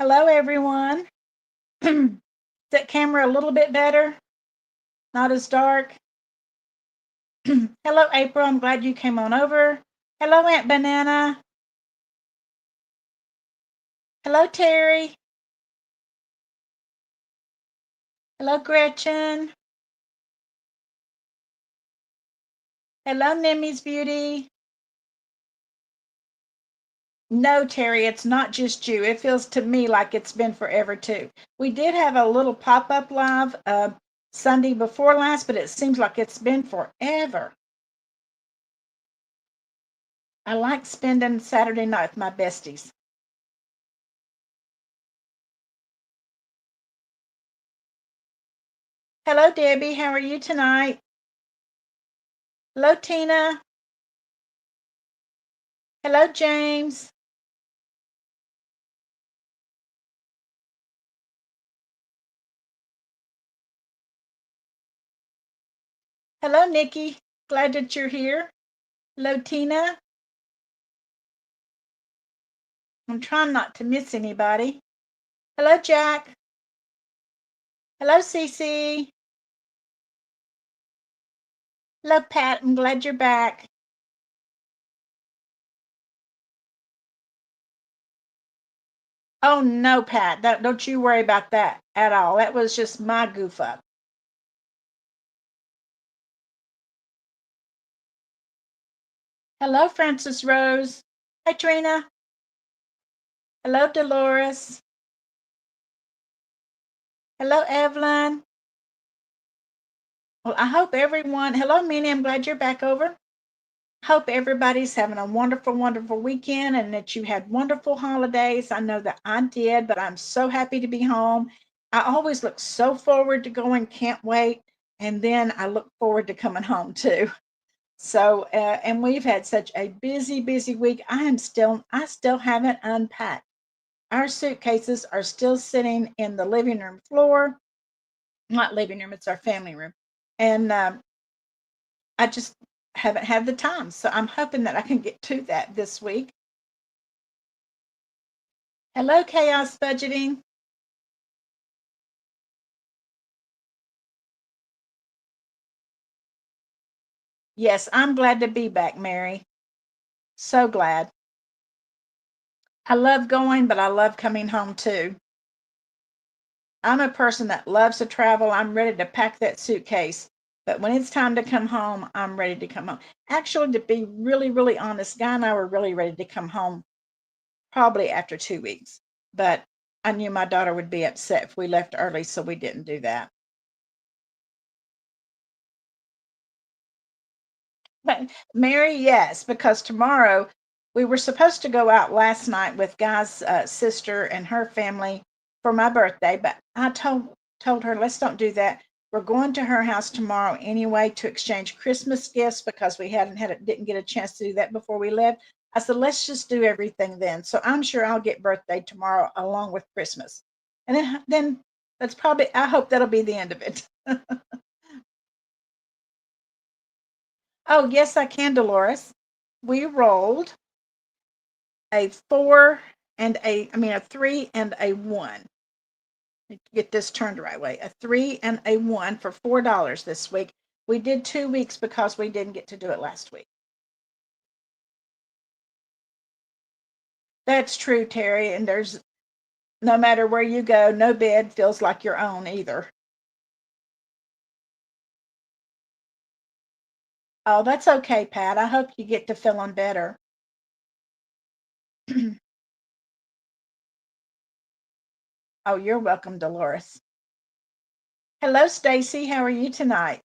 Hello, everyone. Is that camera a little bit better? Not as dark? Hello, April. I'm glad you came on over. Hello, Aunt Banana. Hello, Terry. Hello, Gretchen. Hello, Nimmy's Beauty. No, Terry, it's not just you. It feels to me like it's been forever, too. We did have a little pop up live Sunday before last, but it seems like it's been forever. I like spending Saturday night with my besties. Hello, Debbie. How are you tonight? Hello, Tina. Hello, James. Hello, Nikki. Glad that you're here. Hello, Tina. I'm trying not to miss anybody. Hello, Jack. Hello, Cece. Hello, Pat. I'm glad you're back. Oh, no, Pat. Don't you worry about that at all. That was just my goof up. Hello, Francis Rose. Hi, Trina. Hello, Dolores. Hello, Evelyn. Well, I hope everyone. Hello, Minnie. I'm glad you're back over. Hope everybody's having a wonderful, wonderful weekend and that you had wonderful holidays. I know that I did, but I'm so happy to be home. I always look so forward to going, can't wait. And then I look forward to coming home too. So, and we've had such a busy, busy week. I still haven't unpacked. Our suitcases are still sitting in the living room floor, not living room, it's our family room. And I just haven't had the time. So I'm hoping that I can get to that this week. Hello, Chaos Budgeting. Yes, I'm glad to be back, Mary. So glad. I love going, but I love coming home too. I'm a person that loves to travel. I'm ready to pack that suitcase. But when it's time to come home, I'm ready to come home. Actually, to be really, really honest, Guy and I were really ready to come home probably after 2 weeks. But I knew my daughter would be upset if we left early, so we didn't do that. But Mary, yes, because tomorrow we were supposed to go out last night with Guy's sister and her family for my birthday, but I told her let's don't do that. We're going to her house tomorrow anyway to exchange Christmas gifts because we didn't get a chance to do that before we left. I said let's just do everything then. So I'm sure I'll get birthday tomorrow along with Christmas, and then that's probably I hope that'll be the end of it. Oh yes, I can, Dolores. We rolled a four and a three and a one. Get this turned the right way. A three and a one for $4 this week. We did 2 weeks because we didn't get to do it last week. That's true, Terry. And there's no matter where you go, no bed feels like your own either. Oh, that's okay, Pat. I hope you get to feeling better. Oh, you're welcome, Dolores. Hello, Stacy. How are you tonight?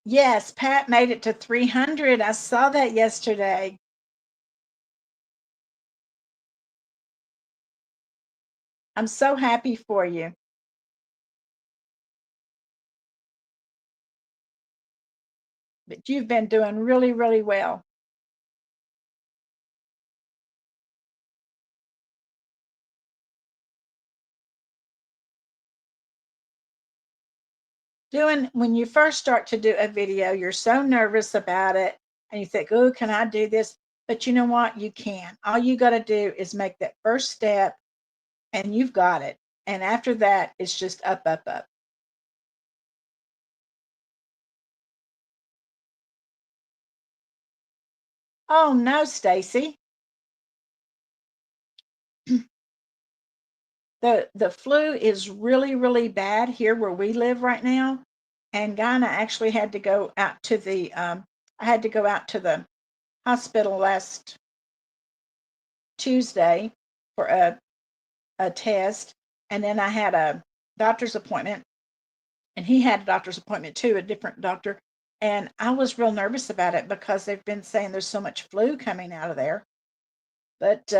Yes, Pat made it to 300. I saw that yesterday. I'm so happy for you. But you've been doing really, really well. When you first start to do a video, you're so nervous about it and you think, oh, can I do this? But you know what? You can. All you got to do is make that first step and you've got it. And after that, it's just up, up, up. Oh no, Stacy. The flu is really, really bad here where we live right now. And Guyana actually had to go out to the I had to go out to the hospital last Tuesday for a test, and then I had a doctor's appointment, and he had a doctor's appointment too, a different doctor. And I was real nervous about it because they've been saying there's so much flu coming out of there. But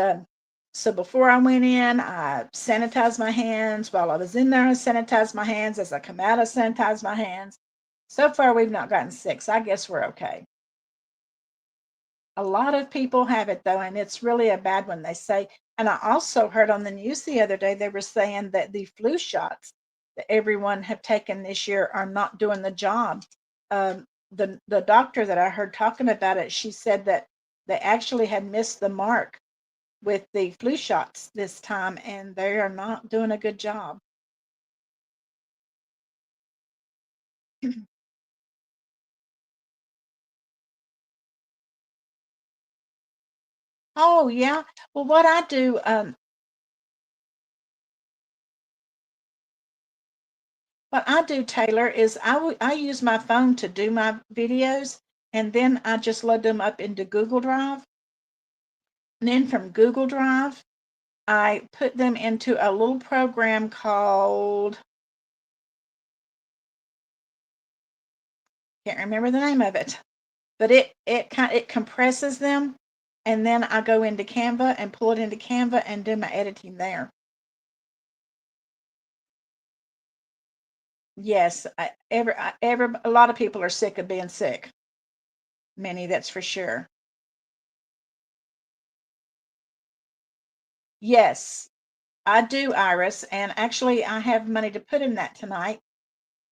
so before I went in, I sanitized my hands. While I was in there, I sanitized my hands. As I come out, I sanitized my hands. So far, we've not gotten sick, so I guess we're okay. A lot of people have it though, and it's really a bad one, they say. And I also heard on the news the other day, they were saying that the flu shots that everyone have taken this year are not doing the job. The doctor that I heard talking about it, she said that they actually had missed the mark with the flu shots this time, and they are not doing a good job. Oh yeah. Well, what I do, Taylor, is I use my phone to do my videos, and then I just load them up into Google Drive. And then from Google Drive, I put them into a little program called, can't remember the name of it, but it compresses them, and then I go into Canva and pull it into Canva and do my editing there. Yes, a lot of people are sick of being sick. Many, that's for sure. Yes, I do, Iris, and actually, I have money to put in that tonight.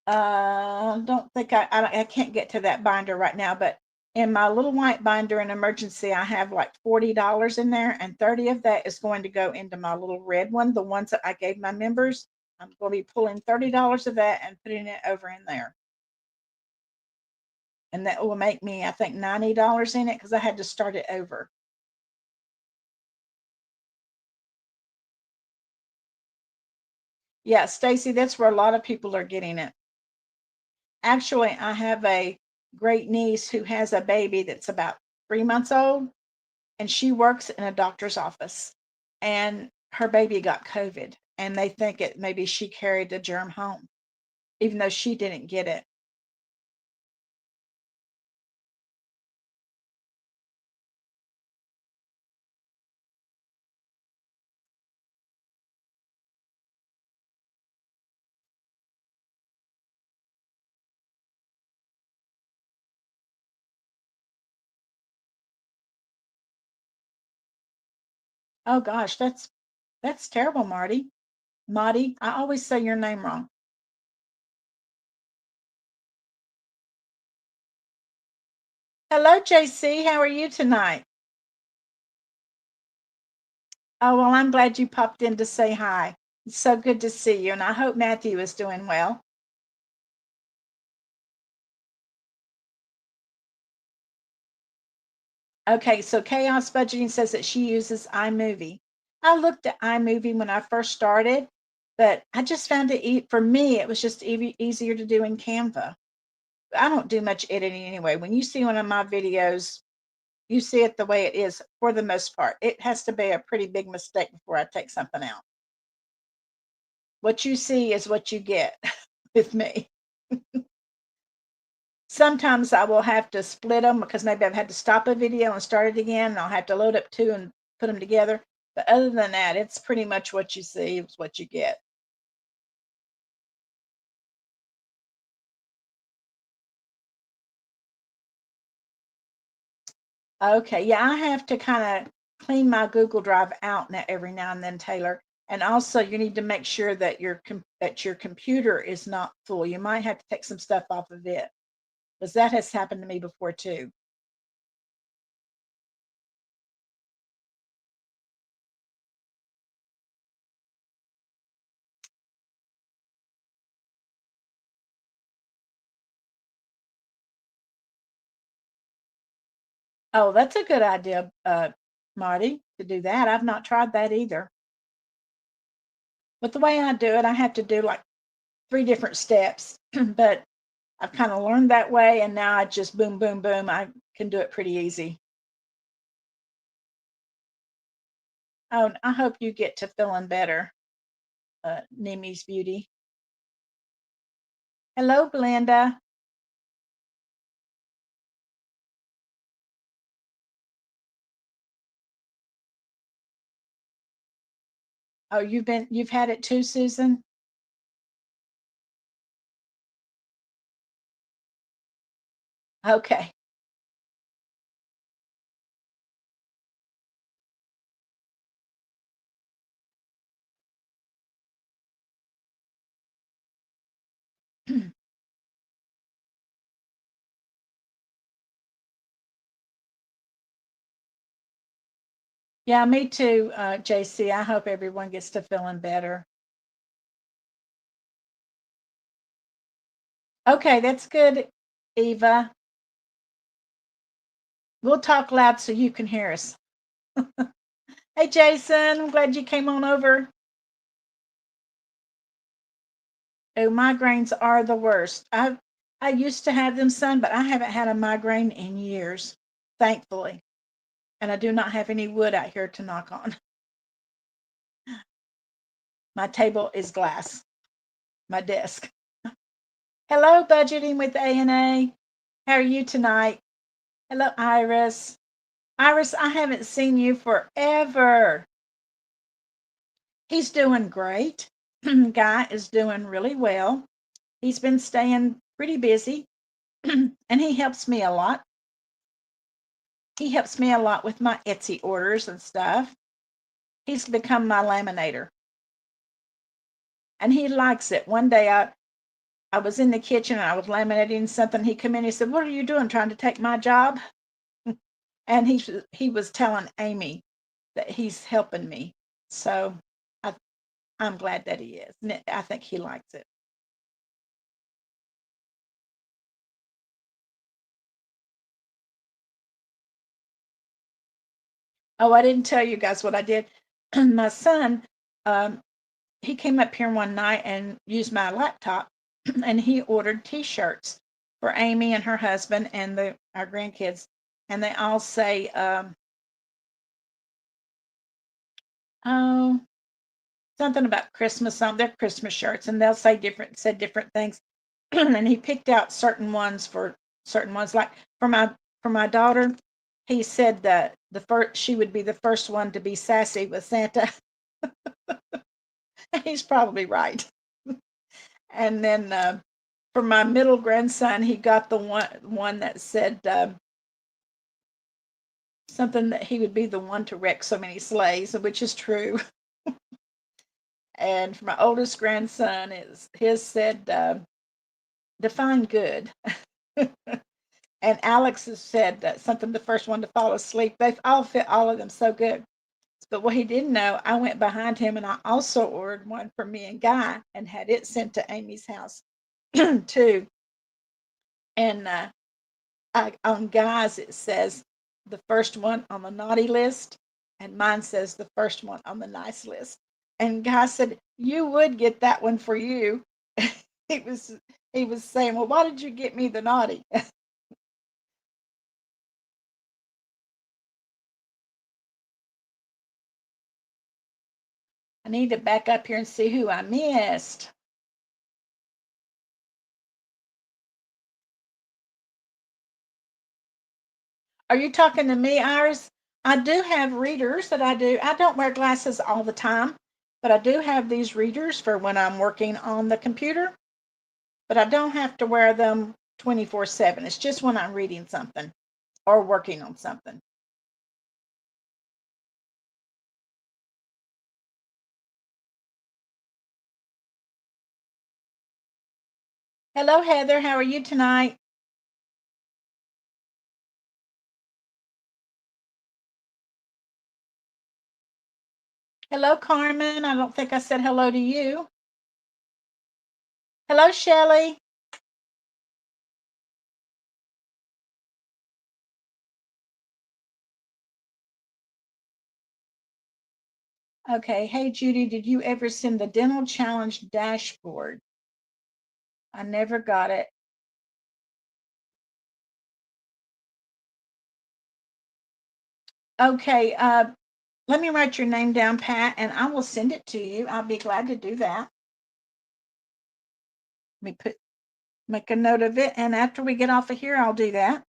Don't think I can't get to that binder right now, but in my little white binder in emergency, I have like $40 in there, and 30 of that is going to go into my little red one, the ones that I gave my members. I'm going to be pulling $30 of that and putting it over in there. And that will make me, I think, $90 in it because I had to start it over. Yeah, Stacy, that's where a lot of people are getting it. Actually, I have a great niece who has a baby that's about 3 months old, and she works in a doctor's office. And her baby got COVID, and they think it maybe she carried the germ home, even though she didn't get it. Oh gosh, that's terrible, Marty. Marty, I always say your name wrong. Hello, JC. How are you tonight? Oh, well, I'm glad you popped in to say hi. It's so good to see you, and I hope Matthew is doing well. Okay, so Chaos Budgeting says that she uses iMovie. I looked at iMovie when I first started, but I just found for me, it was just easier to do in Canva. I don't do much editing anyway. When you see one of my videos, you see it the way it is for the most part. It has to be a pretty big mistake before I take something out. What you see is what you get with me. Sometimes I will have to split them because maybe I've had to stop a video and start it again, and I'll have to load up two and put them together. But other than that, it's pretty much what you see is what you get. Okay, yeah, I have to kind of clean my Google Drive out now every now and then, Taylor. And also, you need to make sure that your computer is not full. You might have to take some stuff off of it because that has happened to me before too. Oh, that's a good idea, Marty, to do that. I've not tried that either. But the way I do it, I have to do like three different steps, but I've kind of learned that way, and now I just boom, boom, boom. I can do it pretty easy. Oh, I hope you get to feeling better, Nimi's Beauty. Hello, Belinda. Oh, you've had it too, Susan? Okay. Yeah, me too, JC. I hope everyone gets to feeling better. Okay, that's good, Eva. We'll talk loud so you can hear us. Hey, Jason, I'm glad you came on over. Oh, migraines are the worst. I used to have them, son, but I haven't had a migraine in years, thankfully. And I do not have any wood out here to knock on. My table is glass, my desk. Hello, budgeting with A&A. How are you tonight? Hello, Iris. Iris, I haven't seen you forever. He's doing great. Guy is doing really well. He's been staying pretty busy and he helps me a lot. He helps me a lot with my Etsy orders and stuff. He's become my laminator and he likes it. One day I was in the kitchen and I was laminating something. He come in, he said, "What are you doing? Trying to take my job?" And he was telling Amy that he's helping me. So I, I'm glad that he is. And I think he likes it. Oh, I didn't tell you guys what I did. My son, um, he came up here one night and used my laptop and he ordered t-shirts for Amy and her husband and our grandkids. And they all say, oh, something about Christmas on their Christmas shirts, and they'll said different things. And he picked out certain ones for certain ones. Like for my daughter, he said that the first she would be the first one to be sassy with Santa. He's probably right. And then for my middle grandson, he got the one that said something that he would be the one to wreck so many sleighs, which is true. And for my oldest grandson, his said define good. And Alex has said that something the first one to fall asleep. They've all fit all of them so good. But what he didn't know, I went behind him and I also ordered one for me and Guy and had it sent to Amy's house too. And on Guy's, it says the first one on the naughty list, and mine says the first one on the nice list. And Guy said, "You would get that one for you." he was he was saying, "Well, why did you get me the naughty?" I need to back up here and see who I missed. Are you talking to me, Iris? I do have readers that I do. I don't wear glasses all the time, but I do have these readers for when I'm working on the computer, but I don't have to wear them 24/7. It's just when I'm reading something or working on something. Hello, Heather. How are you tonight? Hello, Carmen. I don't think I said hello to you. Hello, Shelley. Okay. Hey, Judy, did you ever send the dental challenge dashboard? I never got it. Okay. Let me write your name down, Pat, and I will send it to you. I'll be glad to do that. Let me make a note of it, and after we get off of here, I'll do that.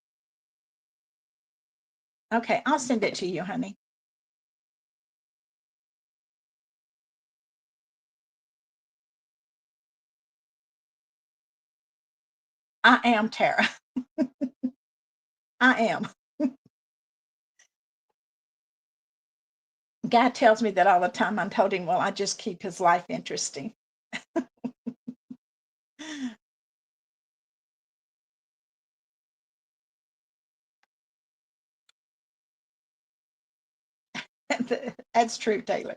Okay, I'll send it to you, honey. I am Tara. I am. Guy tells me that all the time. I told him, well, I just keep his life interesting. That's true, Taylor.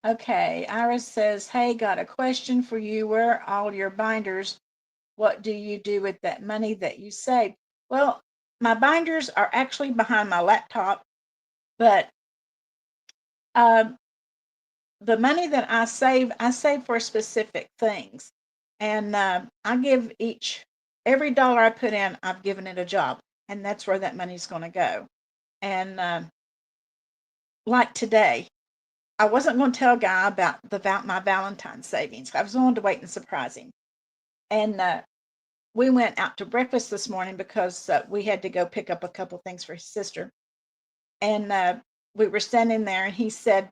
Okay, Iris says, hey, got a question for you. Where are all your binders? What do you do with that money that you save? Well, my binders are actually behind my laptop, but um, the money that I save for specific things. And I give every dollar I put in, I've given it a job. And that's where that money's going to go. And like today, I wasn't going to tell Guy about my Valentine's savings. I was going to wait and surprise him. And we went out to breakfast this morning because we had to go pick up a couple things for his sister. And we were standing there, and he said,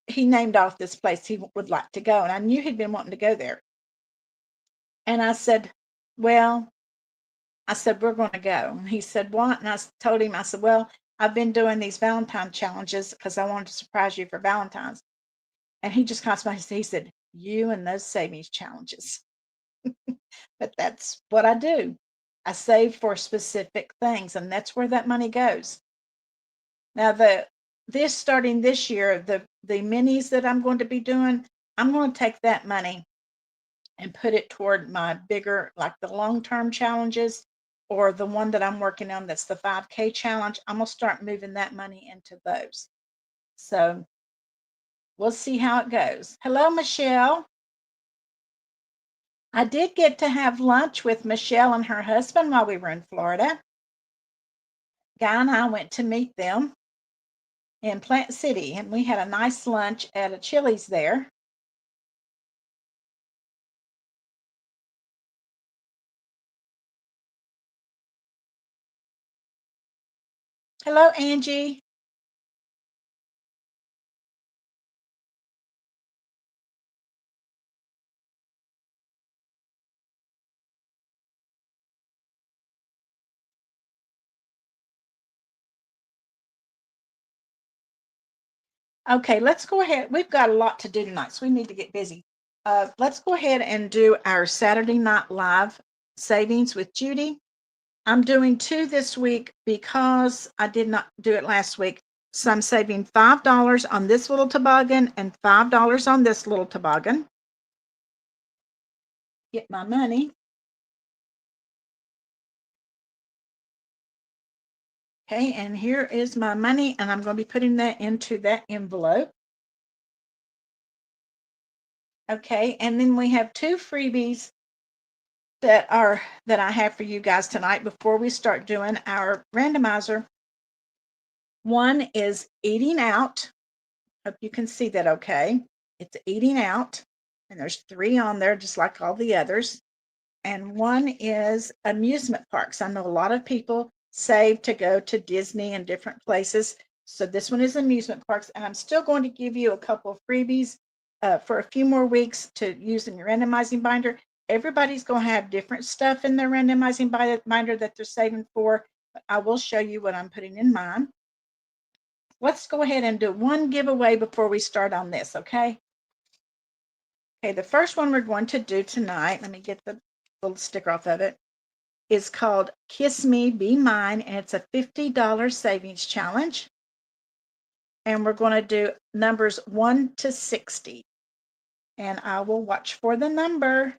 he named off this place he would like to go. And I knew he'd been wanting to go there. And I said, well, I said, we're going to go. And he said, what? And I told him, I said, well, I've been doing these Valentine challenges because I wanted to surprise you for Valentine's. And he just kind of he said, you and those savings challenges. But that's what I do. I save for specific things, and that's where that money goes. Now, this starting this year, the minis that I'm going to be doing, I'm going to take that money and put it toward my bigger, like the long-term challenges, or the one that I'm working on that's the 5K challenge. I'm gonna start moving that money into those. So we'll see how it goes. Hello, Michelle. I did get to have lunch with Michelle and her husband while we were in Florida. Guy and I went to meet them in Plant City, and we had a nice lunch at a Chili's there. Hello, Angie. Okay, let's go ahead. We've got a lot to do tonight, so we need to get busy. Let's go ahead and do our Saturday Night Live savings with Judy. I'm doing two this week because I did not do it last week. So I'm saving $5 on this little toboggan and $5 on this little toboggan. Get my money. Okay, and here is my money, and I'm going to be putting that into that envelope. Okay, and then we have two freebies that I have for you guys tonight before we start doing our randomizer. One is eating out. Hope you can see that okay. It's eating out, and there's three on there just like all the others. And one is amusement parks. I know a lot of people save to go to Disney and different places. So this one is amusement parks, and I'm still going to give you a couple of freebies for a few more weeks to use in your randomizing binder. Everybody's going to have different stuff in their randomizing binder that they're saving for. But I will show you what I'm putting in mine. let's go ahead and do one giveaway before we start on this, okay? Okay, the first one we're going to do tonight, let me get the little sticker off of it, is called Kiss Me, Be Mine, and it's a $50 savings challenge. And we're going to do numbers 1 to 60. And I will watch for the number.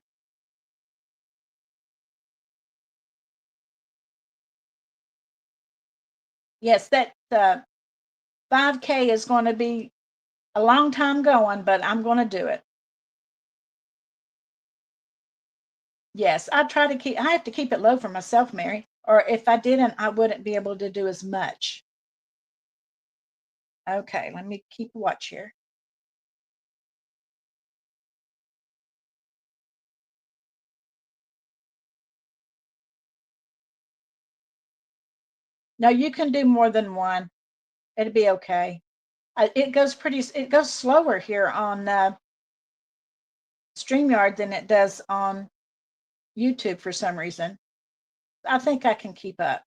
Yes, that 5K is going to be a long time going, but I'm going to do it. Yes, I try to keep, I have to keep it low for myself, Mary, or if I didn't, I wouldn't be able to do as much. Okay, let me keep watch here. No, you can do more than one. It'd be okay. It goes slower here on StreamYard than it does on YouTube for some reason. I think I can keep up.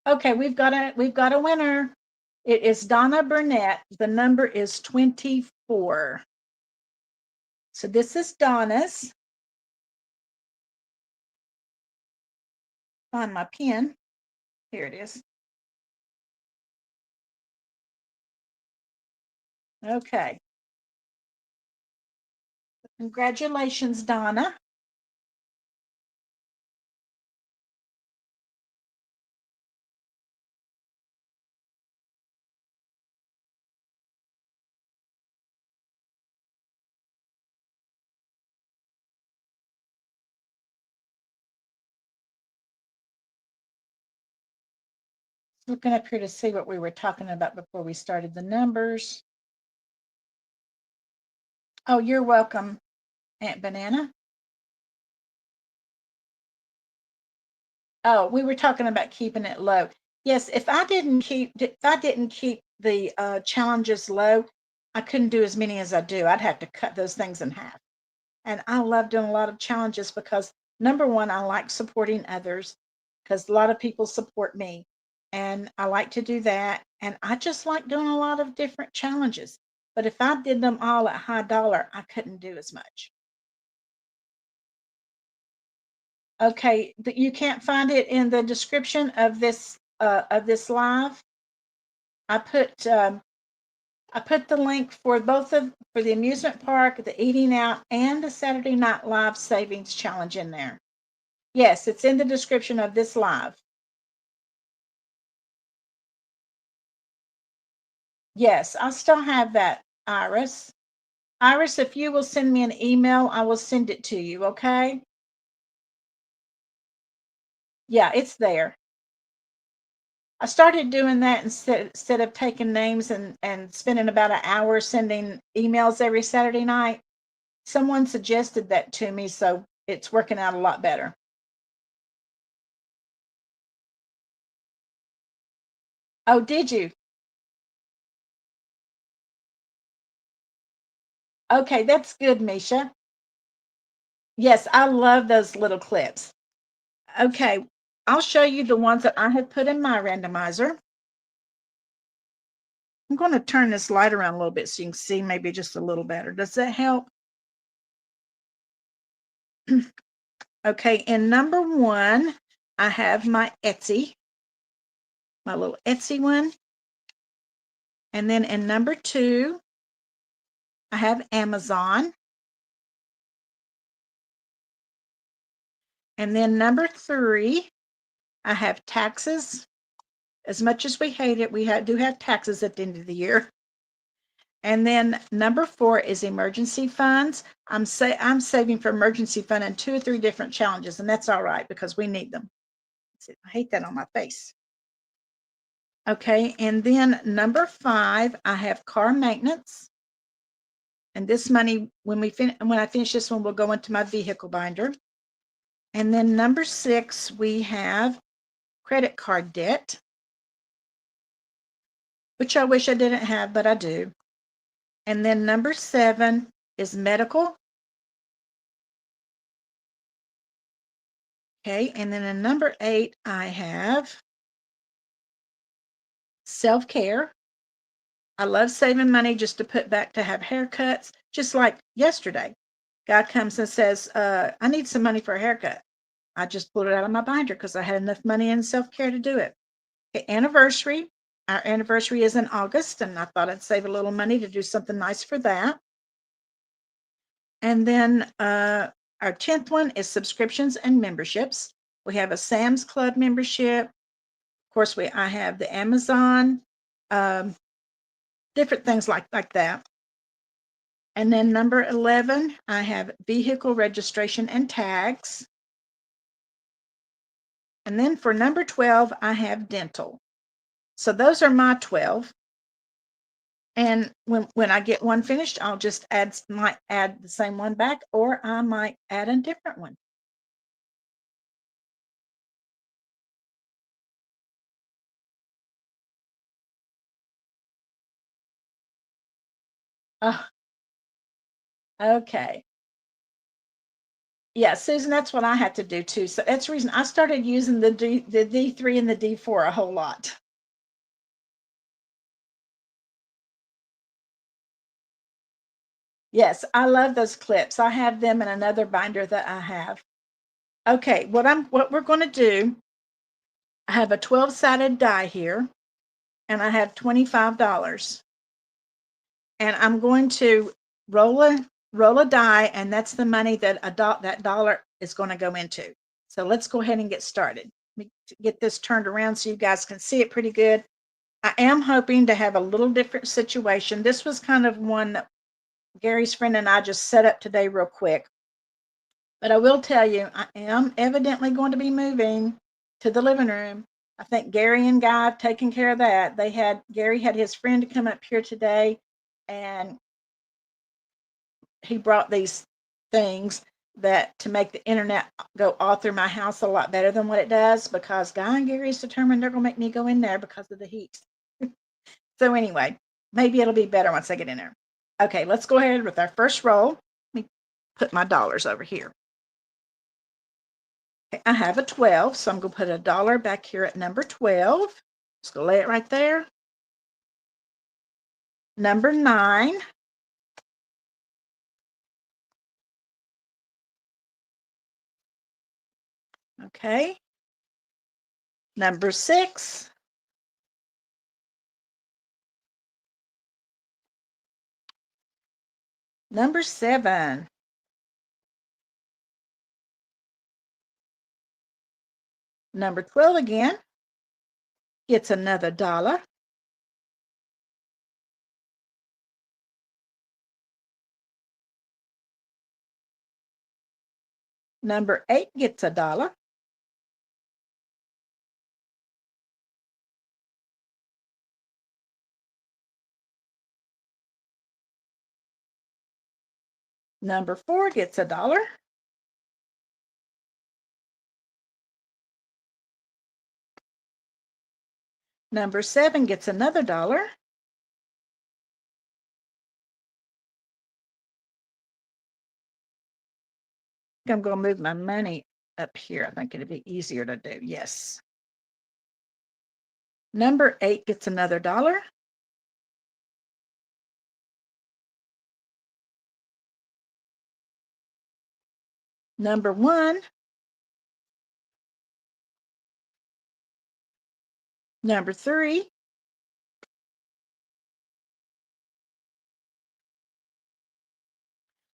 Okay, we've got a winner. It is Donna Burnett. The number is 24. So this is Donna's. Find my pen. Here it is. Okay. Congratulations, Donna. Looking up here to see what we were talking about before we started the numbers. Oh, you're welcome, Aunt Banana. Oh, we were talking about keeping it low. Yes, if I didn't keep the challenges low, I couldn't do as many as I do. I'd have to cut those things in half. And I love doing a lot of challenges because number one, I like supporting others because a lot of people support me. And I like to do that. And I just like doing a lot of different challenges. But if I did them all at high dollar, I couldn't do as much. Okay, you can't find it in the description of this live. I put I put the link for for the amusement park, the eating out, and the Saturday Night Live savings challenge in there. Yes, it's in the description of this live. Yes, I still have that, Iris. Iris, if you will send me an email, I will send it to you, okay? Yeah, it's there. I started doing that instead of taking names and spending about an hour sending emails every Saturday night. Someone suggested that to me, so it's working out a lot better. Oh, did you? Okay, that's good, Misha. Yes, I love those little clips. Okay, I'll show you the ones that I have put in my randomizer. I'm going to turn this light around a little bit so you can see maybe just a little better. Does that help? Okay, in number one, I have my Etsy, my little Etsy one. And then in number two, I have Amazon. And then number three, I have taxes. As much as we hate it, we do have taxes at the end of the year. And then number four is emergency funds. I'm saving for emergency fund in 2 or 3 different challenges, and that's all right because we need them. I hate that on my face. Okay, and then number five, I have car maintenance. And this money, when I finish this one, will go into my vehicle binder. And then number six, we have credit card debt, which I wish I didn't have, but I do. And then number 7 is medical. Okay, and then in number 8, I have self-care. I love saving money just to put back to have haircuts. Just like yesterday, guy comes and says, I need some money for a haircut. I just pulled it out of my binder because I had enough money in self-care to do it. Okay, anniversary. Our anniversary is in August, and I thought I'd save a little money to do something nice for that. And then our 10th one is subscriptions and memberships. We have a Sam's Club membership. Of course, I have the Amazon, um, different things like that. And then number 11, I have vehicle registration and tags. And then for number 12, I have dental. So those are my 12. And when I get one finished, I'll just might add the same one back, or I might add a different one. Oh, okay. Yeah, Susan, that's what I had to do too. So that's the reason I started using the D3 and the D4 a whole lot. Yes, I love those clips. I have them in another binder that I have. Okay, what we're going to do, I have a 12-sided die here, and I have $25. And I'm going to roll a die, and that's the money that that dollar is going to go into. So let's go ahead and get started. Let me get this turned around so you guys can see it pretty good. I am hoping to have a little different situation. This was kind of one that Gary's friend and I just set up today real quick. But I will tell you, I am evidently going to be moving to the living room. I think Gary and Guy have taken care of that. Gary had his friend to come up here today, and he brought these things that to make the internet go all through my house a lot better than what it does, because Guy and Gary's determined they're going to make me go in there because of the heat. So anyway, maybe it'll be better once I get in there. Okay, let's go ahead with our first roll. Let me put my dollars over here. Okay, I have a 12, so I'm going to put a dollar back here at number 12. Just going to lay it right there. Number 9. Okay. Number 6. Number 7. Number 12 again gets another dollar. Number 8 gets a dollar. Number 4 gets a dollar. Number 7 gets another dollar. I'm going to move my money up here. I think it'd be easier to do. Yes. Number 8 gets another dollar. Number 1. Number 3.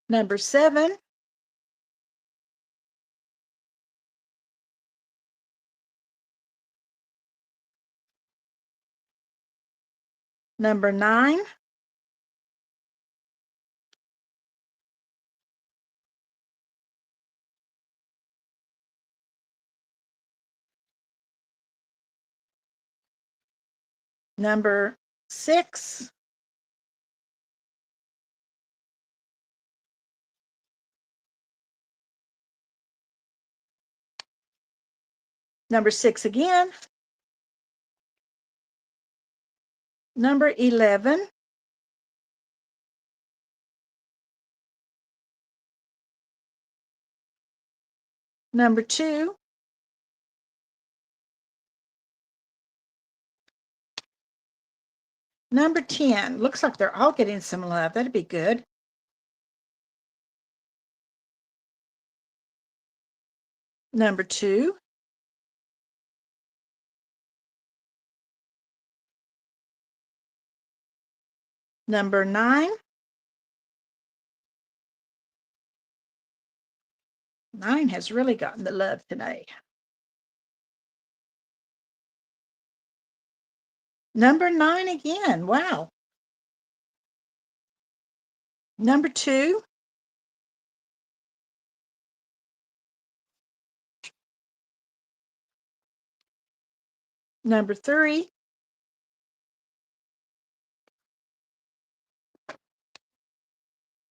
Number 7. Number 9. Number 6. Number 6 again. Number 11. Number 2. Number 10. Looks like they're all getting some love. That'd be good. Number 2. Number 9. 9 has really gotten the love today. Number 9 again. Wow. Number 2. Number 3.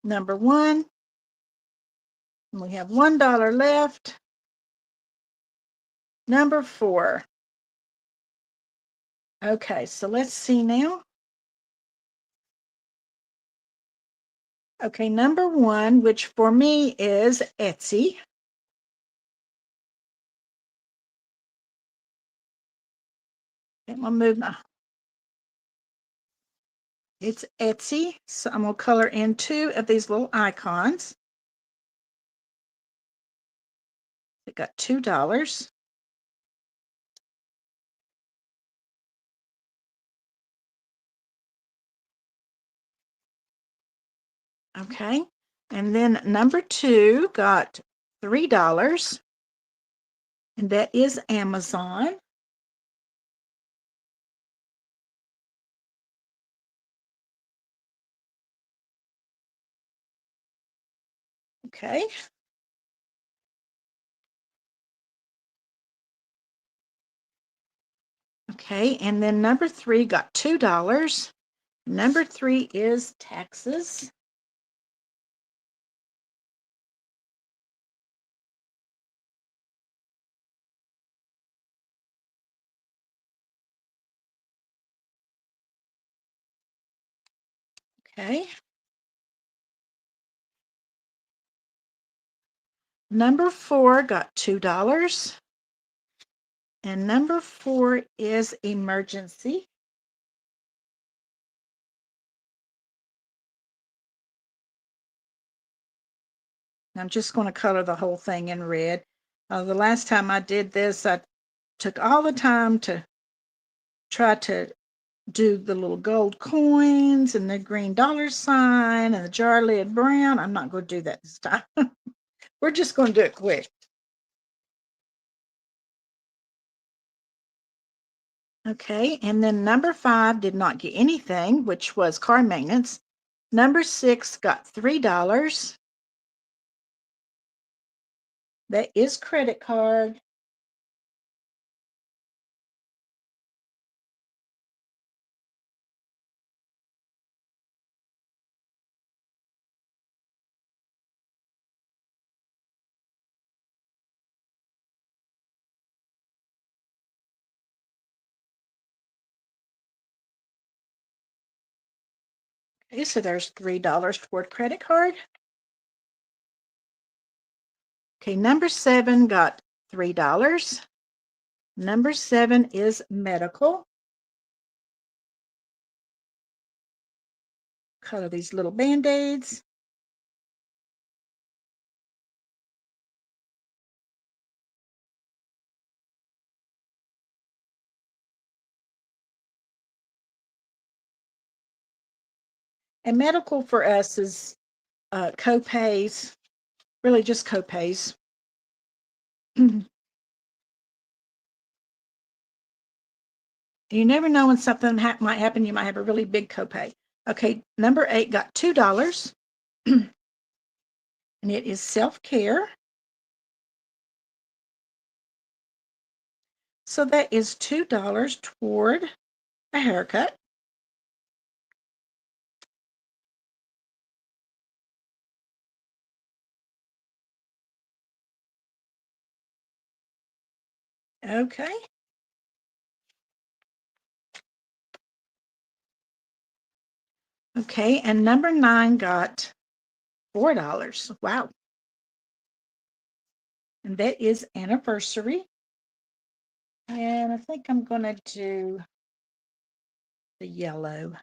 Number 1. And we have $1 left. Number 4. Okay, so let's see now. Okay, number 1, which for me is Etsy. I'm gonna move my. It's Etsy, so I'm gonna color in 2 of these little icons. It got $2. Okay, and then number 2 got $3, and that is Amazon. Okay. Okay, and then number 3 got $2. Number 3 is taxes. Okay. Number 4 got $2. And number 4 is emergency. I'm just going to color the whole thing in red. The last time I did this, I took all the time to try to do the little gold coins and the green dollar sign and the jar lid brown. I'm not going to do that this time. We're just going to do it quick. Okay, and then number 5 did not get anything, which was car maintenance. Number 6 got $3. That is credit card. Okay, so there's $3 toward credit card. Okay, number 7 got $3. Number 7 is medical. Color these little band-aids. And medical for us is co-pays, really just co-pays. You never know when something might happen. You might have a really big copay. Okay, number 8 got $2, and it is self-care. So that is $2 toward a haircut. Okay. Okay, and number 9 got $4. Wow. and that is anniversary. And I think I'm going to do the yellow.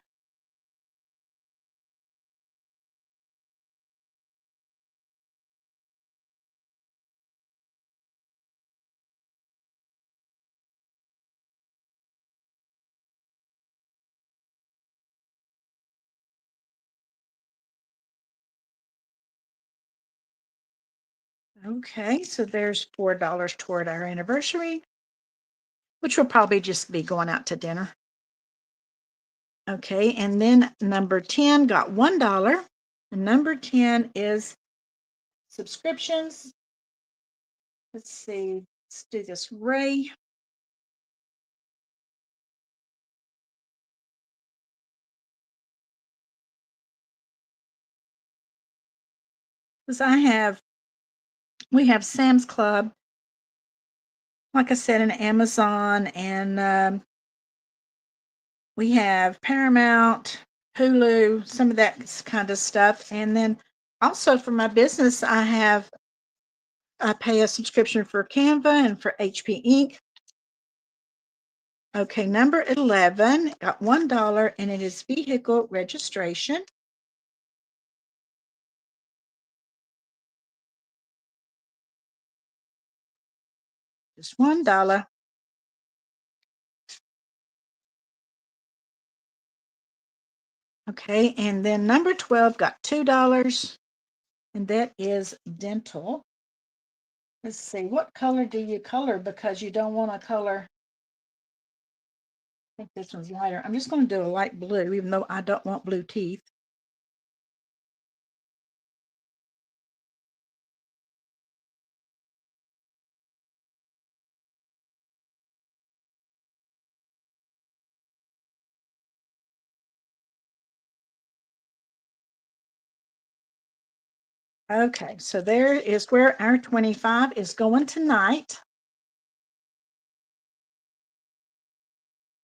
Okay, so there's $4 toward our anniversary, which will probably just be going out to dinner. Okay, and then number 10 got $1. And number 10 is subscriptions. Let's see, let's do this Ray. Because we have Sam's Club, like I said, and Amazon, and we have Paramount, Hulu, some of that kind of stuff. And then also for my business, I pay a subscription for Canva and for HP Ink. Okay, number 11 got $1, and it is vehicle registration. Just $1. Okay, and then number 12 got $2, and that is dental. Let's see, what color do you color? Because you don't want to color. I think this one's lighter. I'm just going to do a light blue, even though I don't want blue teeth. Okay, so there is where our 25 is going tonight.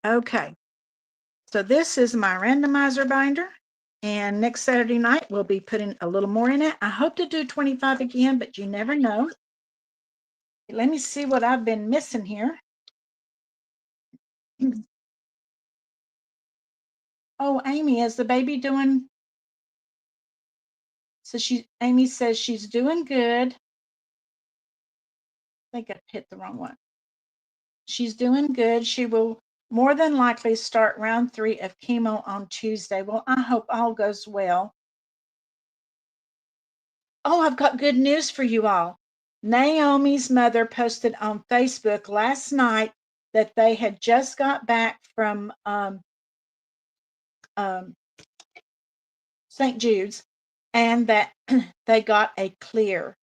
Okay, so this is my randomizer binder. And next Saturday night, we'll be putting a little more in it. I hope to do 25 again, but you never know. Let me see what I've been missing here. Oh, Amy, is the baby doing? So Amy says she's doing good. I think I hit the wrong one. She's doing good. She will more than likely start round 3 of chemo on Tuesday. Well, I hope all goes well. Oh, I've got good news for you all. Naomi's mother posted on Facebook last night that they had just got back from um, St. Jude's, and that they got a clear.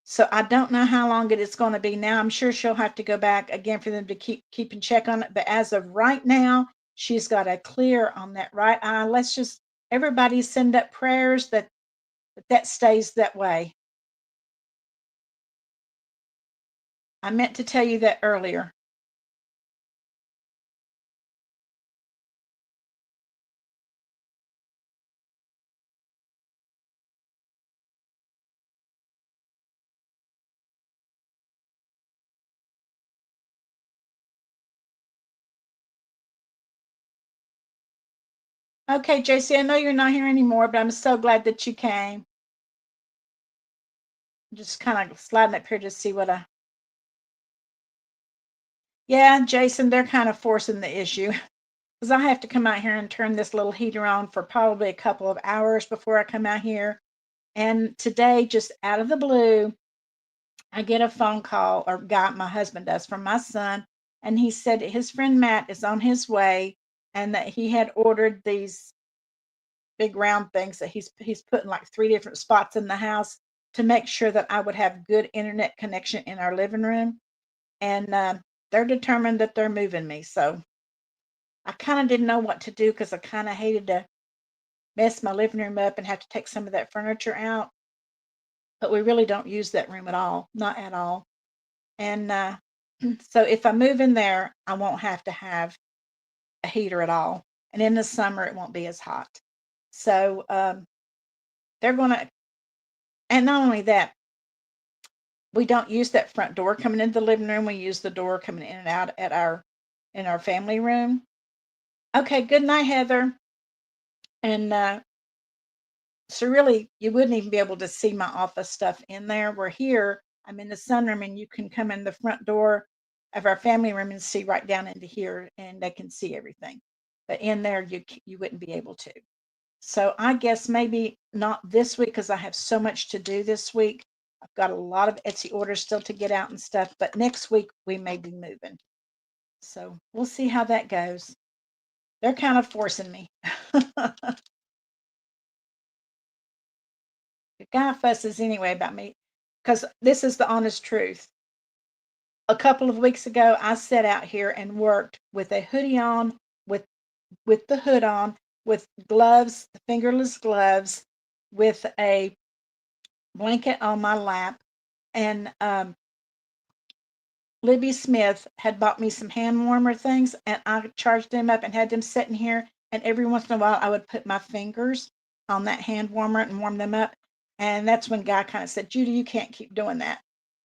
So I don't know how long it is going to be now. I'm sure she'll have to go back again for them to keep and check on it. But as of right now, she's got a clear on that right eye. Let's just everybody send up prayers that stays that way. I meant to tell you that earlier. Okay, JC, I know you're not here anymore, but I'm so glad that you came. I'm just kind of sliding up here to see what I. Yeah, Jason, they're kind of forcing the issue because I have to come out here and turn this little heater on for probably a couple of hours before I come out here. And today, just out of the blue, I get a phone call, or guy, my husband does, from my son, and he said his friend Matt is on his way, and that he had ordered these big round things that he's put in like 3 different spots in the house to make sure that I would have good internet connection in our living room. And they're determined that they're moving me. So I kind of didn't know what to do because I kind of hated to mess my living room up and have to take some of that furniture out. But we really don't use that room at all, not at all. And so if I move in there, I won't have to have a heater at all. And in the summer, it won't be as hot. So they're going to, and not only that, we don't use that front door coming into the living room. We use the door coming in and out at our in our family room. Okay, good night, Heather. And so really, you wouldn't even be able to see my office stuff in there. We're here. I'm in the sunroom, and you can come in the front door of our family room and see right down into here, and they can see everything. But in there, you wouldn't be able to. So I guess maybe not this week because I have so much to do this week. I've got a lot of Etsy orders still to get out and stuff. But next week we may be moving. So we'll see how that goes. They're kind of forcing me. The guy fusses anyway about me because this is the honest truth. A couple of weeks ago, I sat out here and worked with a hoodie on, with the hood on, with gloves, fingerless gloves, with a blanket on my lap, and Libby Smith had bought me some hand warmer things, and I charged them up and had them sitting here. And every once in a while, I would put my fingers on that hand warmer and warm them up. And that's when Guy kind of said, "Judy, you can't keep doing that."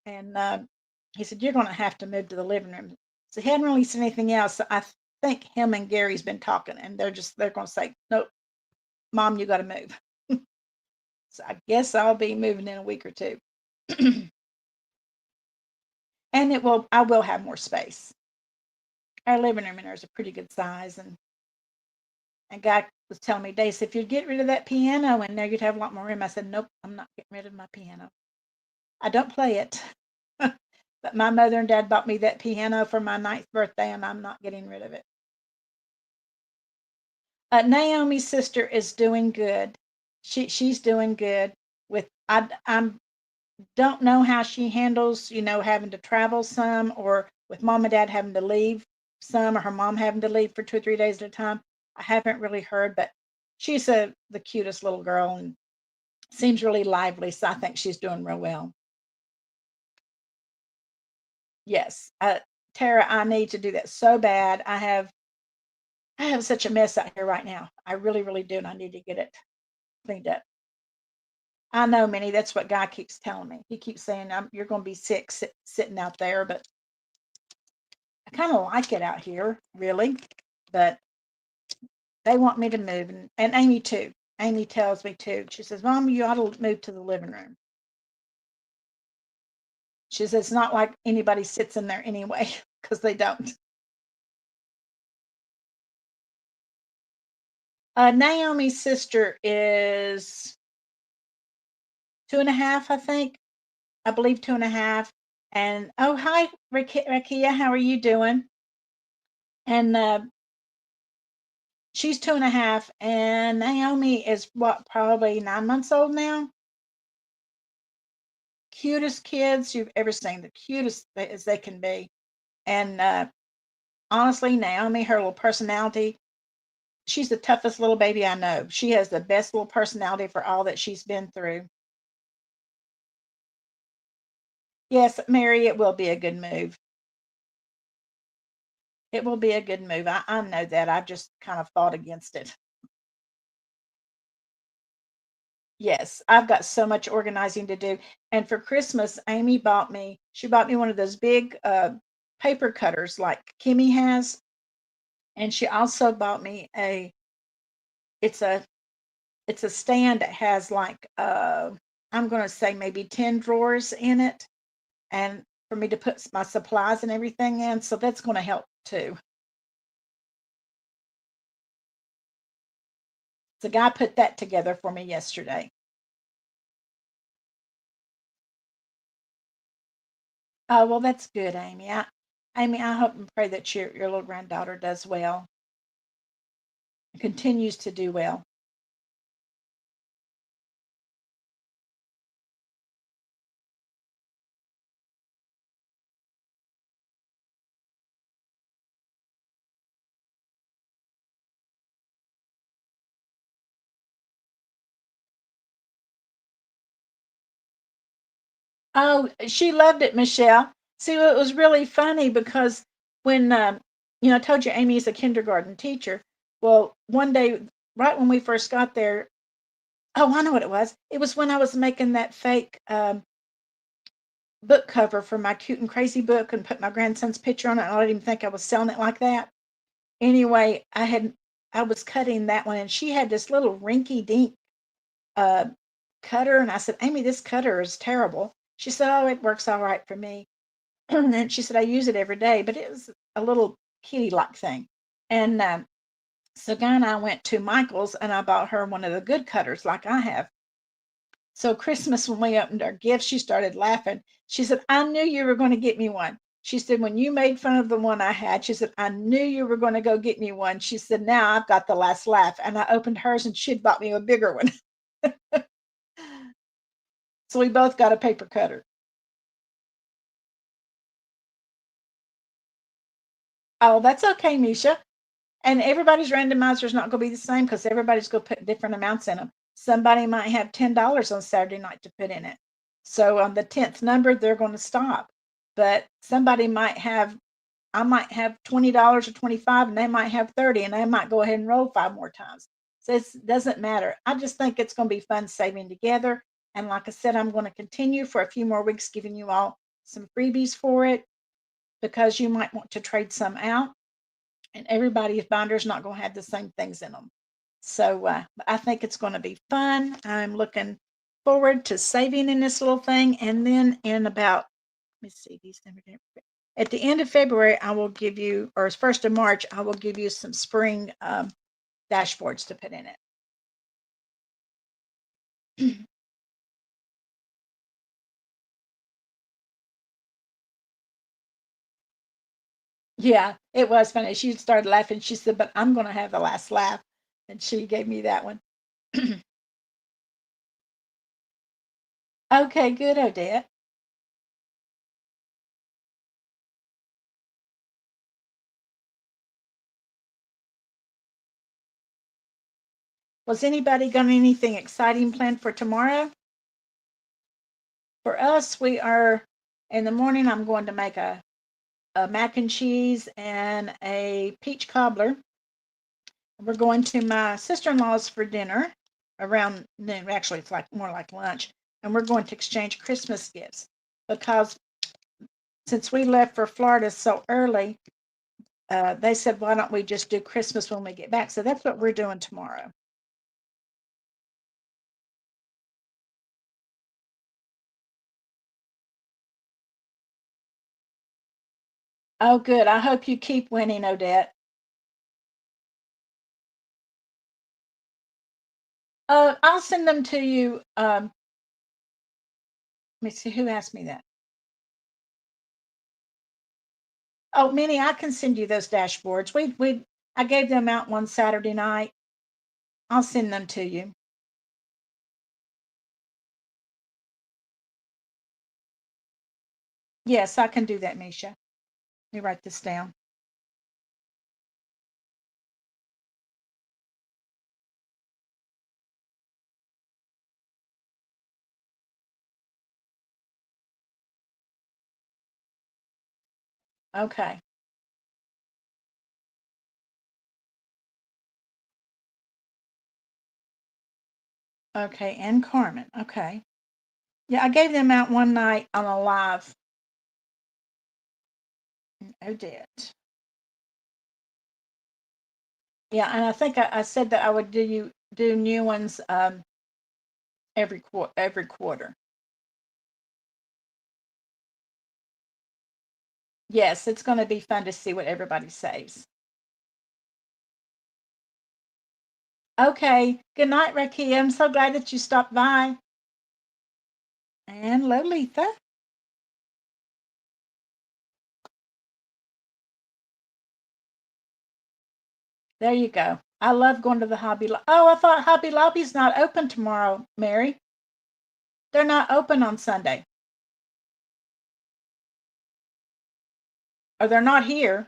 And he said, "You're going to have to move to the living room." So he hadn't really said anything else. So I think him and Gary's been talking, and they're going to say, "Nope, Mom, you got to move." So I guess I'll be moving in a week or two. And I will have more space. Our living room in there is a pretty good size, and guy was telling me, Dace, if you'd get rid of that piano in there, you'd have a lot more room. I said, nope, I'm not getting rid of my piano. I don't play it. But my mother and dad bought me that piano for my 9th birthday, and I'm not getting rid of it. Naomi's sister is doing good. She's doing good with I'm don't know how she handles, having to travel some, or with mom and dad having to leave some, or her mom having to leave for 2 or 3 days at a time. I haven't really heard, but she's the cutest little girl and seems really lively. So I think she's doing real well. Yes, Tara, I need to do that so bad. I have such a mess out here right now. I really, really do, and I need to get it cleaned up. I know, Minnie. That's what Guy keeps telling me. He keeps saying, "You're going to be sick sitting out there," but I kind of like it out here, really. But they want me to move, and Amy too. Amy tells me too. She says, "Mom, you ought to move to the living room." She says, "It's not like anybody sits in there anyway," because they don't. Naomi's sister is 2.5, I think. I believe 2.5. And oh, hi, Rakia. How are you doing? And she's 2.5, and Naomi is what, probably 9 months old now. Cutest kids you've ever seen, the cutest as they can be. And honestly, Naomi, her little personality, she's the toughest little baby I know. She has the best little personality for all that she's been through. Yes, Mary, it will be a good move. It will be a good move. I know that. I've just kind of fought against it. Yes, I've got so much organizing to do. And for Christmas, she bought me one of those big paper cutters like Kimmy has. And she also bought me it's a, it's a stand that has like, I'm going to say maybe 10 drawers in it. And for me to put my supplies and everything in. So that's going to help too. The guy put that together for me yesterday. Oh, well, that's good, Amy. Amy, I hope and pray that your little granddaughter does well and continues to do well. Oh, she loved it, Michelle. See, it was really funny because when, I told you Amy's a kindergarten teacher. Well, one day, right when we first got there, oh, I know what it was. It was when I was making that fake book cover for my Cute and Crazy book and put my grandson's picture on it. I didn't even think I was selling it like that. Anyway, I was cutting that one, and she had this little rinky dink uh, cutter, and I said, Amy, this cutter is terrible. She said, oh, it works all right for me. And she said, I use it every day, but it was a little kitty like thing. And so Guy and I went to Michael's, and I bought her one of the good cutters like I have. So Christmas, when we opened our gifts, she started laughing. She said, I knew you were going to get me one. She said, when you made fun of the one I had, she said, I knew you were going to go get me one. She said, now I've got the last laugh. And I opened hers, and she'd bought me a bigger one. So we both got a paper cutter. Oh, that's okay, Misha. And everybody's randomizer is not going to be the same because everybody's going to put different amounts in them. Somebody might have $10 on Saturday night to put in it. So on the 10th number, they're going to stop. But somebody might have, I might have $20 or 25, and they might have 30, and they might go ahead and roll 5 more times. So it doesn't matter. I just think it's going to be fun saving together. And like I said, I'm going to continue for a few more weeks giving you all some freebies for it because you might want to trade some out, and everybody's binder is not going to have the same things in them. So I think it's going to be fun. I'm looking forward to saving in this little thing. And then in about, let me see, December, at the end of February, I will give you, or 1st of March, I will give you some spring dashboards to put in it. Yeah, it was funny. She started laughing. She said, but I'm going to have the last laugh. And she gave me that one. Okay, good, Odette. Was anybody got anything exciting planned for tomorrow? For us, we are in the morning. I'm going to make a mac and cheese and a peach cobbler. We're going to my sister-in-law's for dinner around noon. Actually, it's like more like lunch, and we're going to exchange Christmas gifts because since we left for Florida so early, they said, why don't we just do Christmas when we get back? So that's what we're doing tomorrow. Oh, good. I hope you keep winning, Odette. I'll send them to you. Let me see who asked me that. Oh, Minnie, I can send you those dashboards. I gave them out one Saturday night. I'll send them to you. Yes, I can do that, Misha. Let me write this down. Okay. Okay, and Carmen. Okay. Yeah, I gave them out one night on a live. Odette. Yeah, and I think I said that I would do new ones every quarter. Yes, it's going to be fun to see what everybody says. Okay. Good night, Rakia. I'm so glad that you stopped by. And Lolita. There you go. I love going to the Hobby Lobby. Oh, I thought Hobby Lobby's not open tomorrow, Mary. They're not open on Sunday. Or they're not here.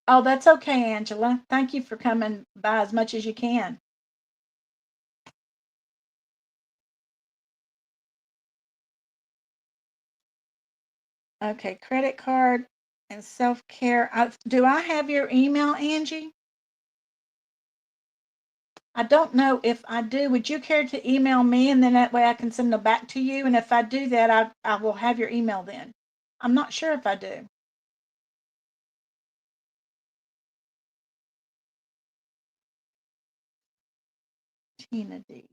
Oh, that's okay, Angela. Thank you for coming by as much as you can. Okay, credit card and self care. Do I have your email, Angie? I don't know if I do. Would you care to email me and then that way I can send them back to you? And if I do that, I will have your email then. I'm not sure if I do. Tina D.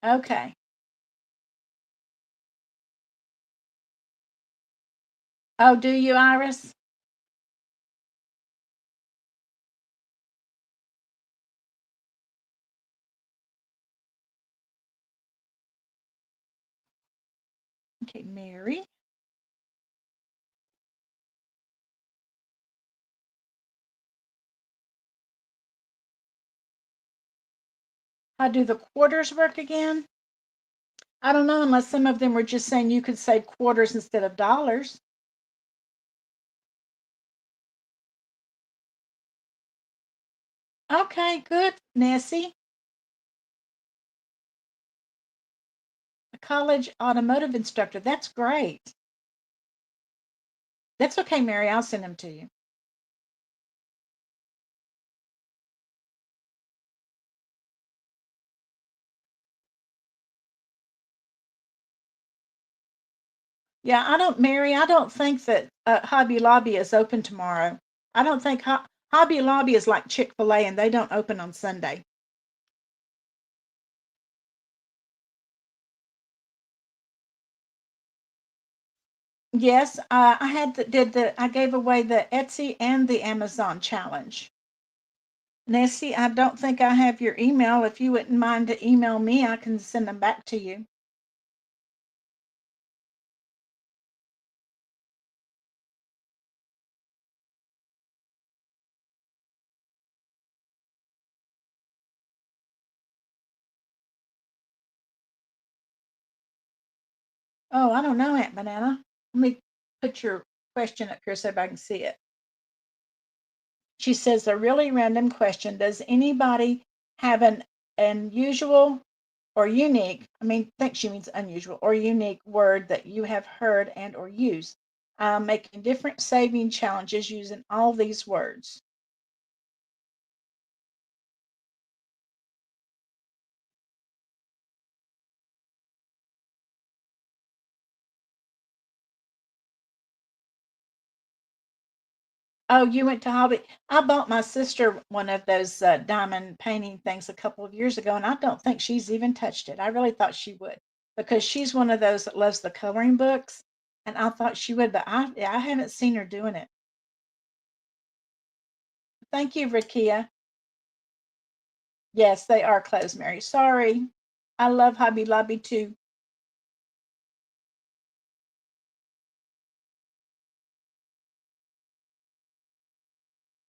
Okay. Oh, do you, Iris? Okay, Mary. How do the quarters work again? I don't know unless some of them were just saying you could say quarters instead of dollars. Okay, good, Nessie. A college automotive instructor. That's great. That's okay, Mary. I'll send them to you. Yeah, Mary, I don't think that Hobby Lobby is open tomorrow. I don't think Hobby Lobby is like Chick-fil-A and they don't open on Sunday. Yes, I I gave away the Etsy and the Amazon challenge. Nessie, I don't think I have your email. If you wouldn't mind to email me, I can send them back to you. Oh, I don't know, Aunt Banana. Let me put your question up here so I can see it. She says a really random question. Does anybody have an unusual or unique, I think she means unusual or unique word that you have heard and or used? I'm making different saving challenges using all these words. Oh, you went to Hobby. I bought my sister one of those diamond painting things a couple of years ago, and I don't think she's even touched it. I really thought she would because she's one of those that loves the coloring books, and I thought she would, but I haven't seen her doing it. Thank you, Rakia. Yes, they are closed, Mary. Sorry. I love Hobby Lobby too.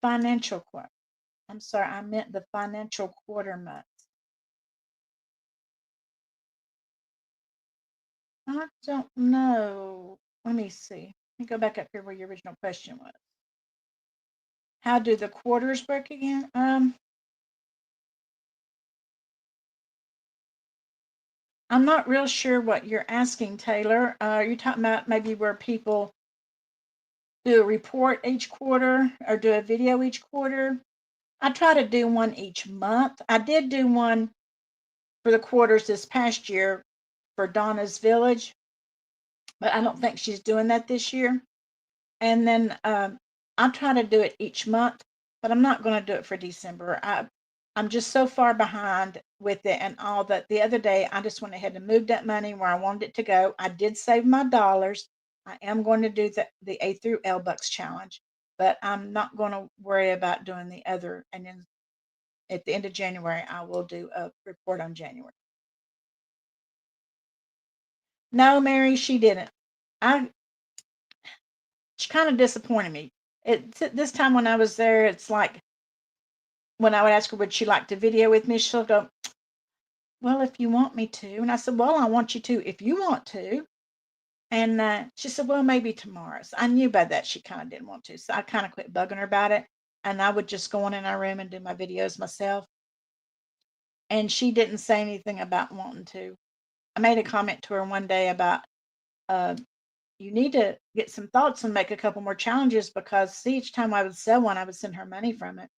Financial quarter. I'm sorry, I meant the financial quarter month. I don't know. Let me see. Let me go back up here where your original question was. How do the quarters work again? I'm not real sure what you're asking, Taylor. You're talking about maybe where people do a report each quarter or do a video each quarter. I try to do one each month. I did do one for the quarters this past year for Donna's Village, but I don't think she's doing that this year. And then I'm trying to do it each month, but I'm not going to do it for December. I'm just so far behind with it and all that. The other day, I just went ahead and moved that money where I wanted it to go. I did save my dollars. I am going to do the A through L Bucks challenge, but I'm not going to worry about doing the other. And then at the end of January, I will do a report on January. No, Mary, she didn't. I She kind of disappointed me. This time when I was there, it's like when I would ask her, would she like to video with me? She'll go, well, if you want me to. And I said, well, I want you to if you want to. And she said, well, maybe tomorrow. So I knew by that she kind of didn't want to. So I kind of quit bugging her about it. And I would just go on in our room and do my videos myself. And she didn't say anything about wanting to. I made a comment to her one day about, uh, you need to get some thoughts and make a couple more challenges because see, each time I would sell one, I would send her money from it.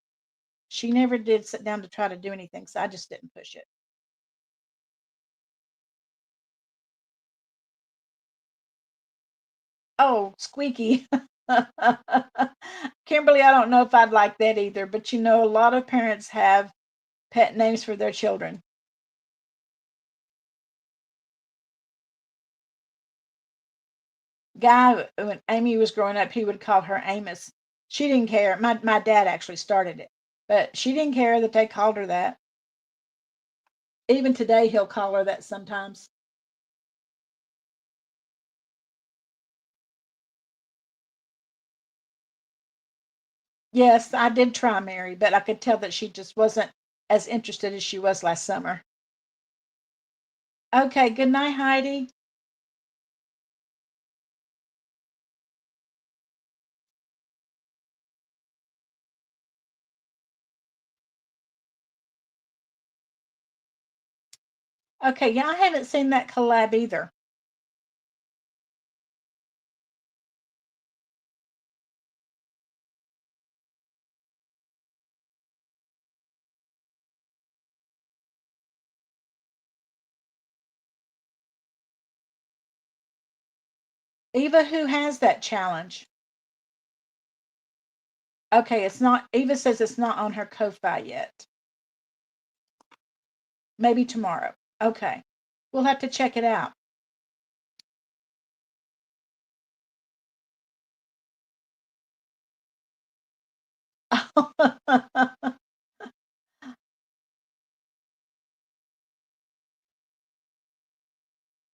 She never did sit down to try to do anything, so I just didn't push it. Oh, squeaky. Kimberly, I don't know if I'd like that either, but a lot of parents have pet names for their children. Guy, when Amy was growing up, he would call her Amos. She didn't care. My dad actually started it, but she didn't care that they called her that. Even today, he'll call her that sometimes. Yes, I did try Mary, but I could tell that she just wasn't as interested as she was last summer. Okay, good night, Heidi. Okay, yeah, I haven't seen that collab either. Eva, who has that challenge? Okay, it's not, Eva says it's not on her Ko-Fi yet. Maybe tomorrow. Okay, we'll have to check it out.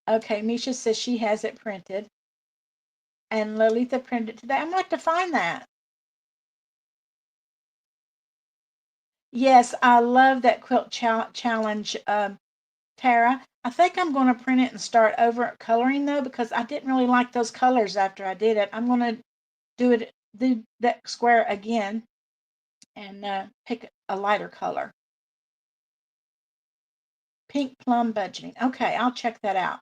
Okay, Misha says she has it printed, and Lolita printed it today. I'm going to find that. Yes, I love that quilt challenge, Tara. I think I'm going to print it and start over coloring though, because I didn't really like those colors after I did it. I'm going to do that square again and pick a lighter color. Pink plum budgeting. Okay, I'll check that out.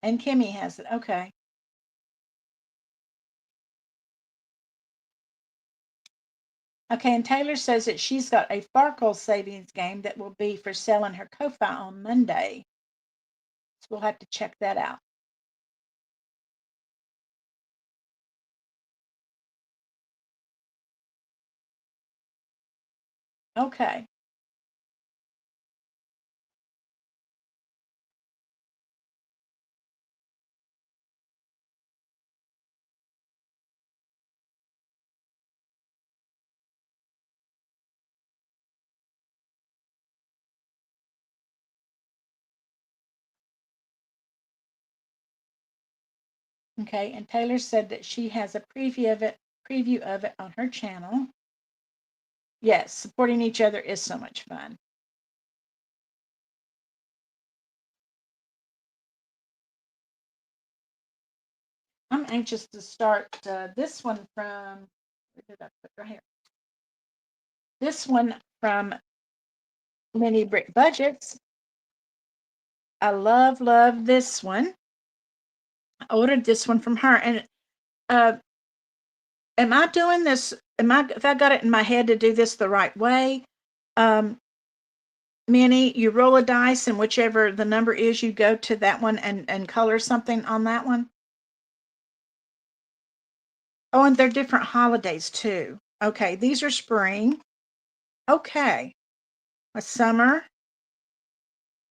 And Kimmy has it. Okay. Okay, and Taylor says that she's got a Farkle savings game that will be for selling her Ko-Fi on Monday. So we'll have to check that out. Okay. Okay, and Taylor said that she has a preview of it on her channel. Yes, supporting each other is so much fun. I'm anxious to start this one from, where did I put right here? This one from Mini Brick Budgets. I love this one. I ordered this one from her, and uh, am I doing this? If I got it in my head to do this the right way? Um, Minnie, you roll a dice, and whichever the number is, you go to that one and color something on that one. Oh, and they're different holidays too. Okay, these are spring. Okay, a summer.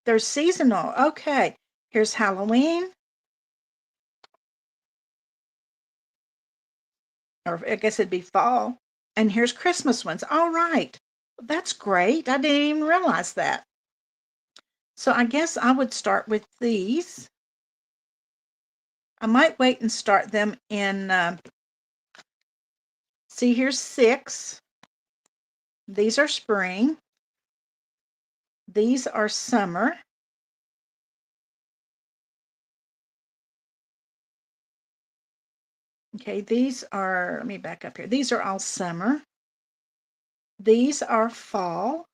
They're seasonal. Okay, here's Halloween, or I guess it'd be fall. And here's Christmas ones. All right, that's great. I didn't even realize that. So I guess I would start with these. I might wait and start them in, see, here's 6. These are spring. These are summer. Okay, these are, let me back up here. These are all summer. These are fall.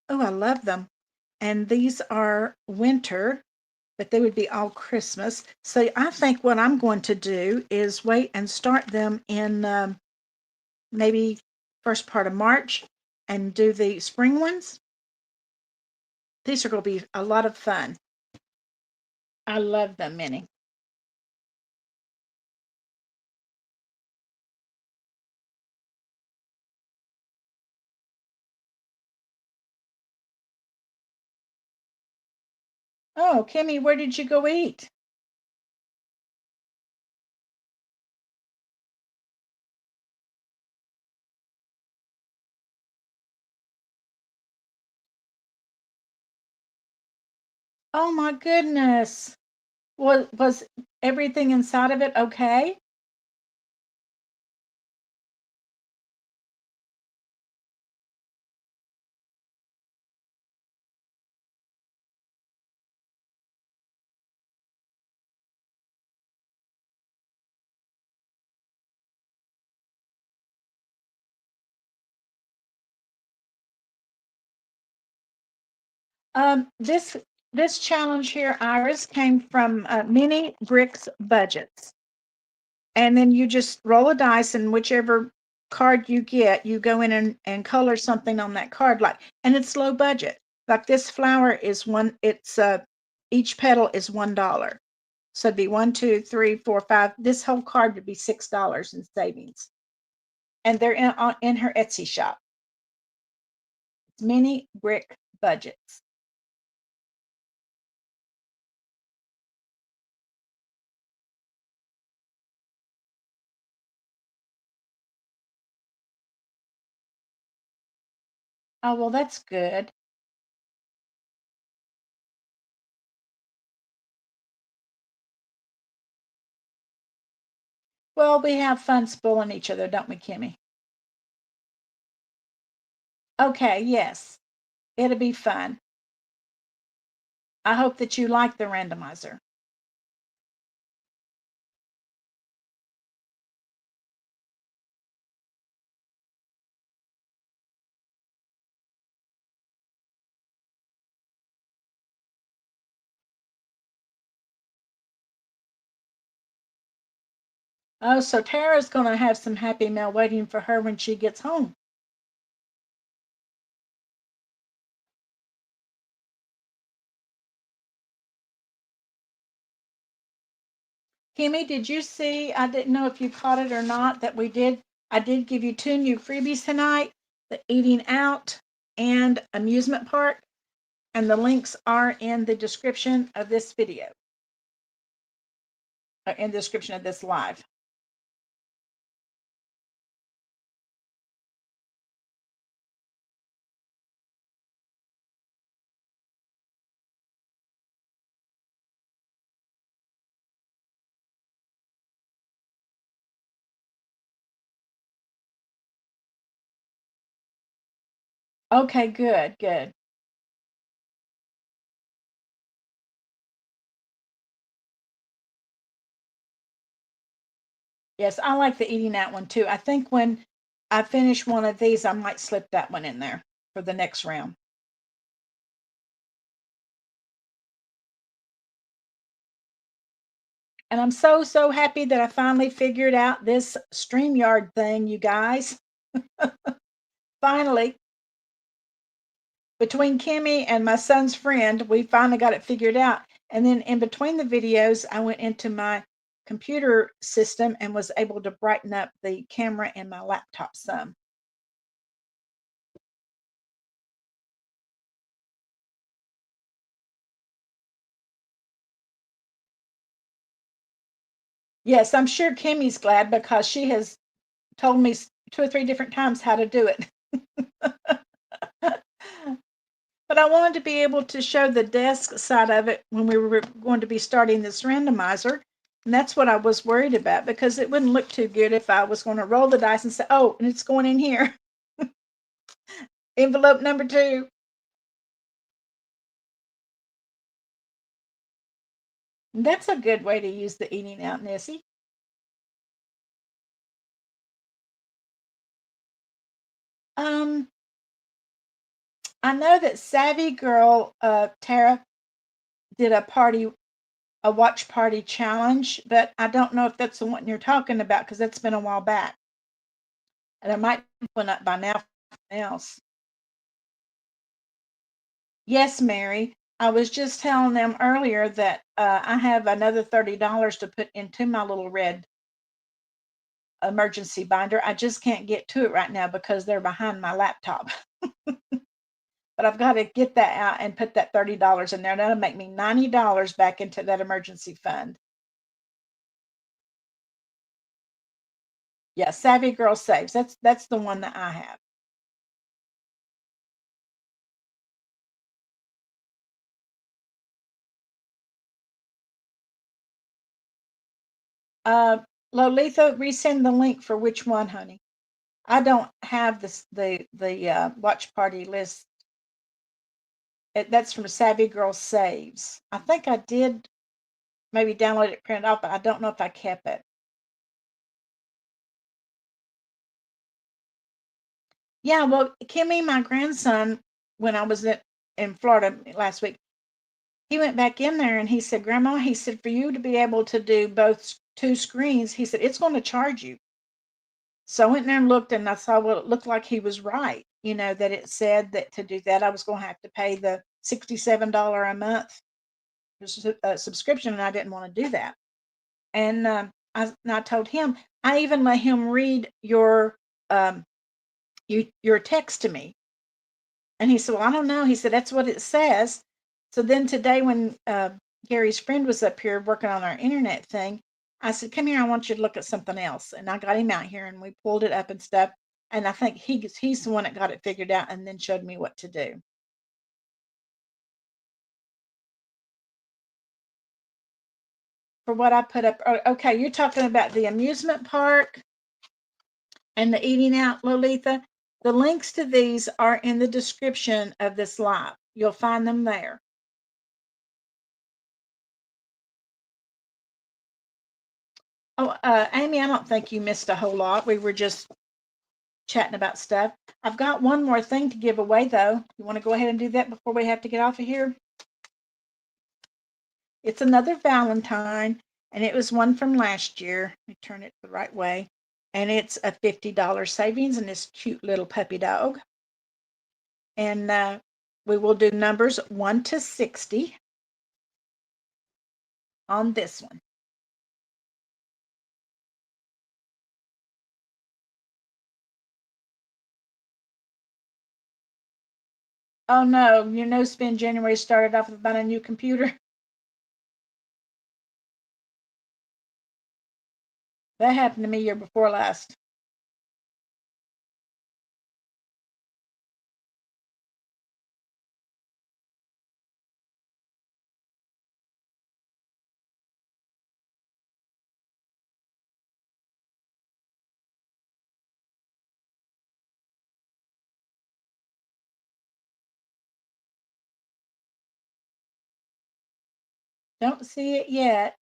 Oh, I love them. And these are winter. but they would be all Christmas. So I think what I'm going to do is wait and start them in maybe first part of March and do the spring ones. These are going to be a lot of fun. I love them, Minnie. Oh, Kimmy, where did you go eat? Oh my goodness. Was everything inside of it okay? This challenge here, Iris, came from Mini Bricks Budgets. And then you just roll a dice, and whichever card you get, you go in and color something on that card. And it's low budget. Like this flower is each petal is $1. So it'd be 1, 2, 3, 4, 5. This whole card would be $6 in savings. And they're in her Etsy shop. It's Mini Brick Budgets. Oh, well, that's good. Well, we have fun spoiling each other, don't we, Kimmy? Okay, yes. It'll be fun. I hope that you like the randomizer. Oh, so Tara's going to have some happy mail waiting for her when she gets home. Kimmy, did you see? I didn't know if you caught it or not that I did give you 2 new freebies tonight, the eating out and amusement park, and the links are in the description of this video, in the description of this live. Okay, good, good. Yes, I like the eating out one too. I think when I finish one of these, I might slip that one in there for the next round. And I'm so, so happy that I finally figured out this StreamYard thing, you guys. Finally, between Kimmy and my son's friend, we finally got it figured out. And then in between the videos, I went into my computer system and was able to brighten up the camera in my laptop some. Yes, I'm sure Kimmy's glad because she has told me 2 or 3 different times how to do it. But I wanted to be able to show the desk side of it when we were going to be starting this randomizer. And that's what I was worried about because it wouldn't look too good if I was going to roll the dice and say, oh, and it's going in here. Envelope number 2. That's a good way to use the eating out, Nessie. Um, I know that Savvy Girl Tara did a party a watch party challenge, but I don't know if that's the one you're talking about because that's been a while back. And there might be one up by now for something else. Yes, Mary. I was just telling them earlier that I have another $30 to put into my little red emergency binder. I just can't get to it right now because they're behind my laptop. But I've got to get that out and put that $30 in there. That'll make me $90 back into that emergency fund. Yeah, Savvy Girl Saves. That's the one that I have. Uh, Lolitha, resend the link for which one, honey? I don't have the watch party list. That's from Savvy Girl Saves. I think I did maybe download it, print it off, but I don't know if I kept it. Yeah, well, Kimmy, my grandson, when I was in Florida last week, he went back in there and he said, Grandma, he said, for you to be able to do both two screens, he said, it's going to charge you. So I went in there and looked and I saw, well, it looked like he was right. You know, that it said that to do that, I was going to have to pay the $67 a month subscription, and I didn't want to do that. And I told him, I even let him read um, your text to me. And he said, well, I don't know. He said, that's what it says. So then today, when Gary's friend was up here working on our internet thing, I said, come here, I want you to look at something else. And I got him out here and we pulled it up and stuff. And I think he's the one that got it figured out and then showed me what to do. For what I put up. Okay, you're talking about the amusement park and the eating out, Lolitha. The links to these are in the description of this live. You'll find them there. Oh, Amy, I don't think you missed a whole lot. We were just chatting about stuff. I've got one more thing to give away, though. You want to go ahead and do that before we have to get off of here? It's another Valentine, and it was one from last year. Let me turn it the right way. And it's a $50 savings in this cute little puppy dog. And we will do numbers 1 to 60 on this one. Oh no, your no spin January started off with about a new computer. That happened to me year before last. Don't see it yet.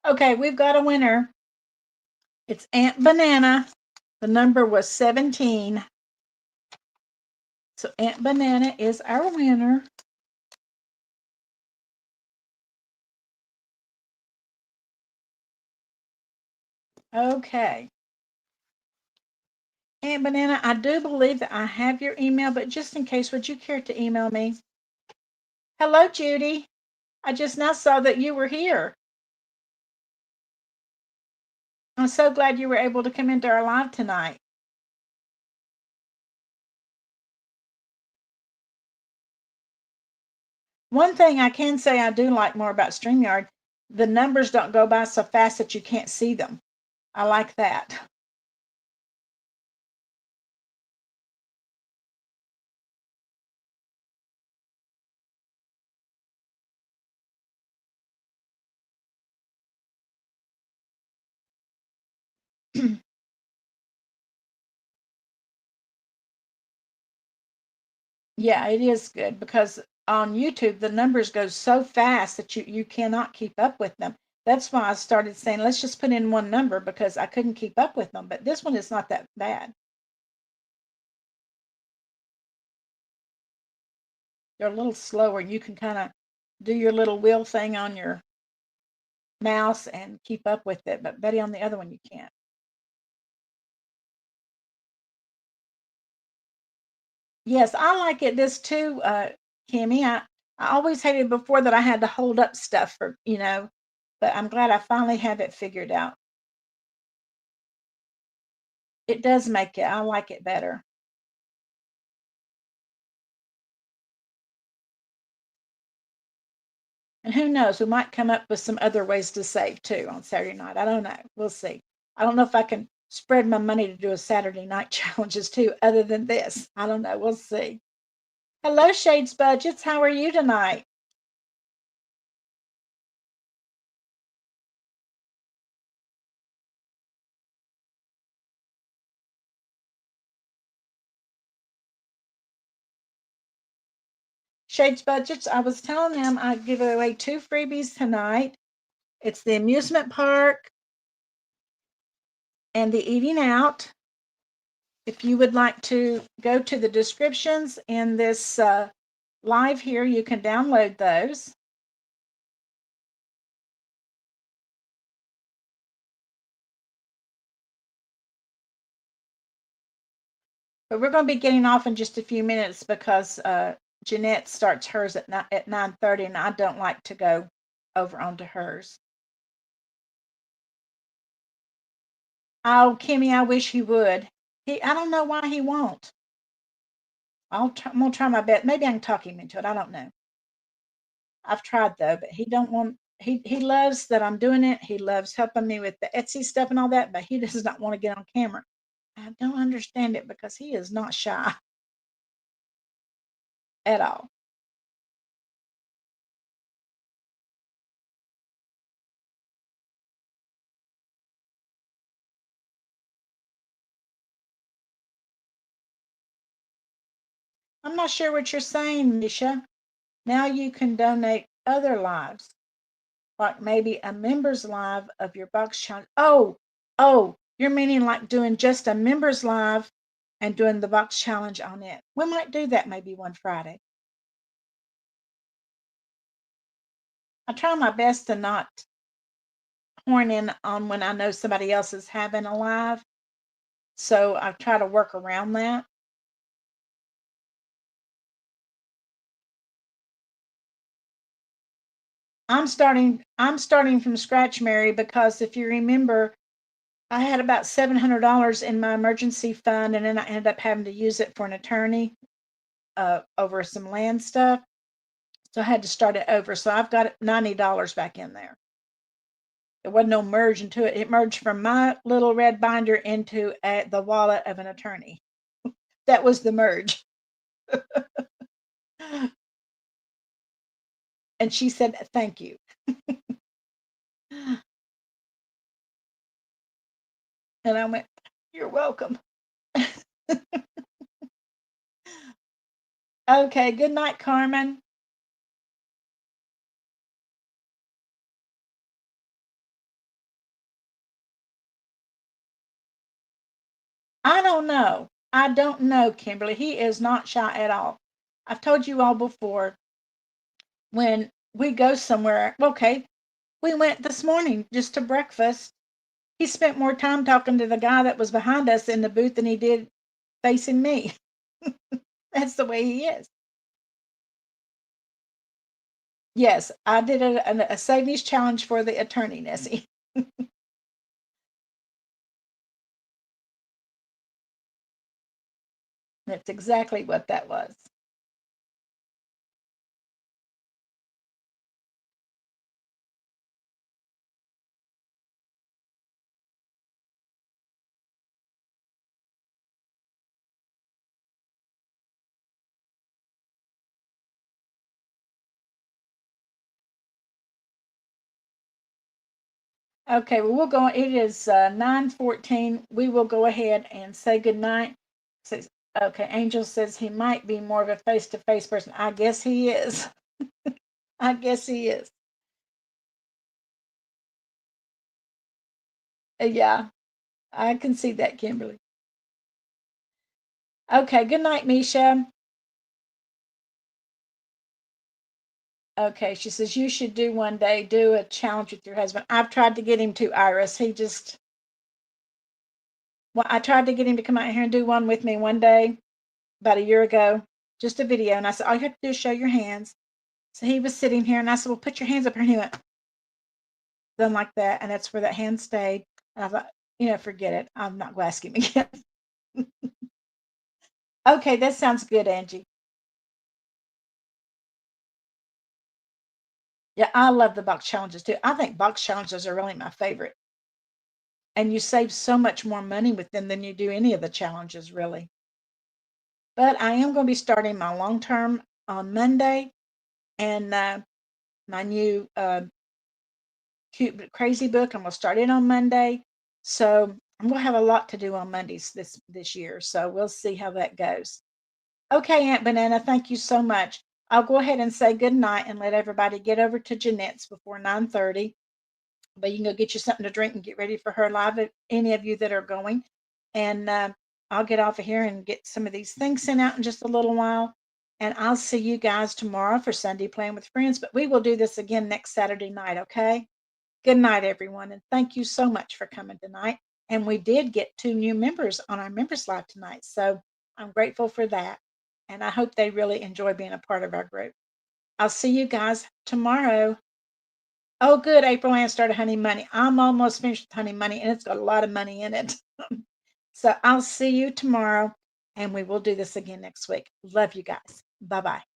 Okay, we've got a winner. It's Aunt Banana. The number was 17. So Aunt Banana is our winner. Okay. Aunt Banana, I do believe that I have your email, but just in case, would you care to email me? Hello, Judy. I just now saw that you were here. I'm so glad you were able to come into our live tonight. One thing I can say I do like more about StreamYard, the numbers don't go by so fast that you can't see them. I like that. Yeah, it is good because on YouTube the numbers go so fast that you cannot keep up with them. That's why I started saying let's just put in one number because I couldn't keep up with them. But this one is not that bad. They're a little slower. You can kind of do your little wheel thing on your mouse and keep up with it. But Betty, on the other one, you can't. Yes, I like it. This too, Kimmy. I always hated before that I had to hold up stuff for, but I'm glad I finally have it figured out. It does make it. I like it better. And who knows, we might come up with some other ways to save too on Saturday night. I don't know. We'll see. I don't know if I can spread my money to do a Saturday night challenges too, other than this. I don't know. We'll see. Hello, Shades Budgets. How are you tonight? Shades Budgets, I was telling them I'd give away two freebies tonight. It's the amusement park and the eating out. If you would like to go to the descriptions in this live here, you can download those. But we're going to be getting off in just a few minutes because Jeanette starts hers at 9:30, and I don't like to go over onto hers. Oh, Kimmy, I wish he would. I don't know why he won't. I'm gonna try my best. Maybe I can talk him into it. I don't know. I've tried though, but he don't want. He loves that I'm doing it. He loves helping me with the Etsy stuff and all that, but he does not want to get on camera. I don't understand it because he is not shy at all. I'm not sure what you're saying, Misha. Now you can donate other lives, like maybe a members live of your box challenge. Oh, you're meaning like doing just a members live and doing the box challenge on it. We might do that maybe one Friday. I try my best to not horn in on when I know somebody else is having a live. So I try to work around that. I'm starting from scratch, Mary, because if you remember, I had about $700 in my emergency fund, and then I ended up having to use it for an attorney over some land stuff. So I had to start it over. So I've got $90 back in there. There wasn't no merge into it. It merged from my little red binder into the wallet of an attorney. That was the merge. And she said, "Thank you." And I went, "You're welcome." Okay, good night, Carmen. I don't know. I don't know, Kimberly. He is not shy at all. I've told you all before when we go somewhere. Okay, we went this morning just to breakfast. He spent more time talking to the guy that was behind us in the booth than he did facing me. That's the way he is. Yes, I did a savings challenge for the attorney, Nessie. That's exactly what that was. Okay, well, we'll go. It is 9:14. We will go ahead and say good night. Okay, Angel says he might be more of a face-to-face person. I guess he is. I guess he is. Yeah, I can see that, Kimberly. Okay, good night, Misha. Okay, she says you should do one day, do a challenge with your husband. I've tried to get him to, Iris. He just, well, I tried to get him to come out here and do one with me one day about a year ago, just a video. And I said, all you have to do is show your hands. So he was sitting here and I said, well, put your hands up here. And he went, done like that. And that's where that hand stayed. And I thought, forget it. I'm not going to ask him again. Okay, that sounds good, Angie. Yeah, I love the box challenges too. I think box challenges are really my favorite. And you save so much more money with them than you do any of the challenges, really. But I am going to be starting my long term on Monday, and my new cute but crazy book. I'm going to start it on Monday. So I'm going to have a lot to do on Mondays this year. So we'll see how that goes. Okay, Aunt Banana, thank you so much. I'll go ahead and say good night and let everybody get over to Jeanette's before 9:30. But you can go get you something to drink and get ready for her live. Any of you that are going, and I'll get off of here and get some of these things sent out in just a little while. And I'll see you guys tomorrow for Sunday Playing with Friends. But we will do this again next Saturday night. Okay. Good night, everyone, and thank you so much for coming tonight. And we did get 2 new members on our members live tonight, so I'm grateful for that. And I hope they really enjoy being a part of our group. I'll see you guys tomorrow. Oh, good. April Ann started Honey Money. I'm almost finished with Honey Money, and it's got a lot of money in it. So I'll see you tomorrow, and we will do this again next week. Love you guys. Bye bye.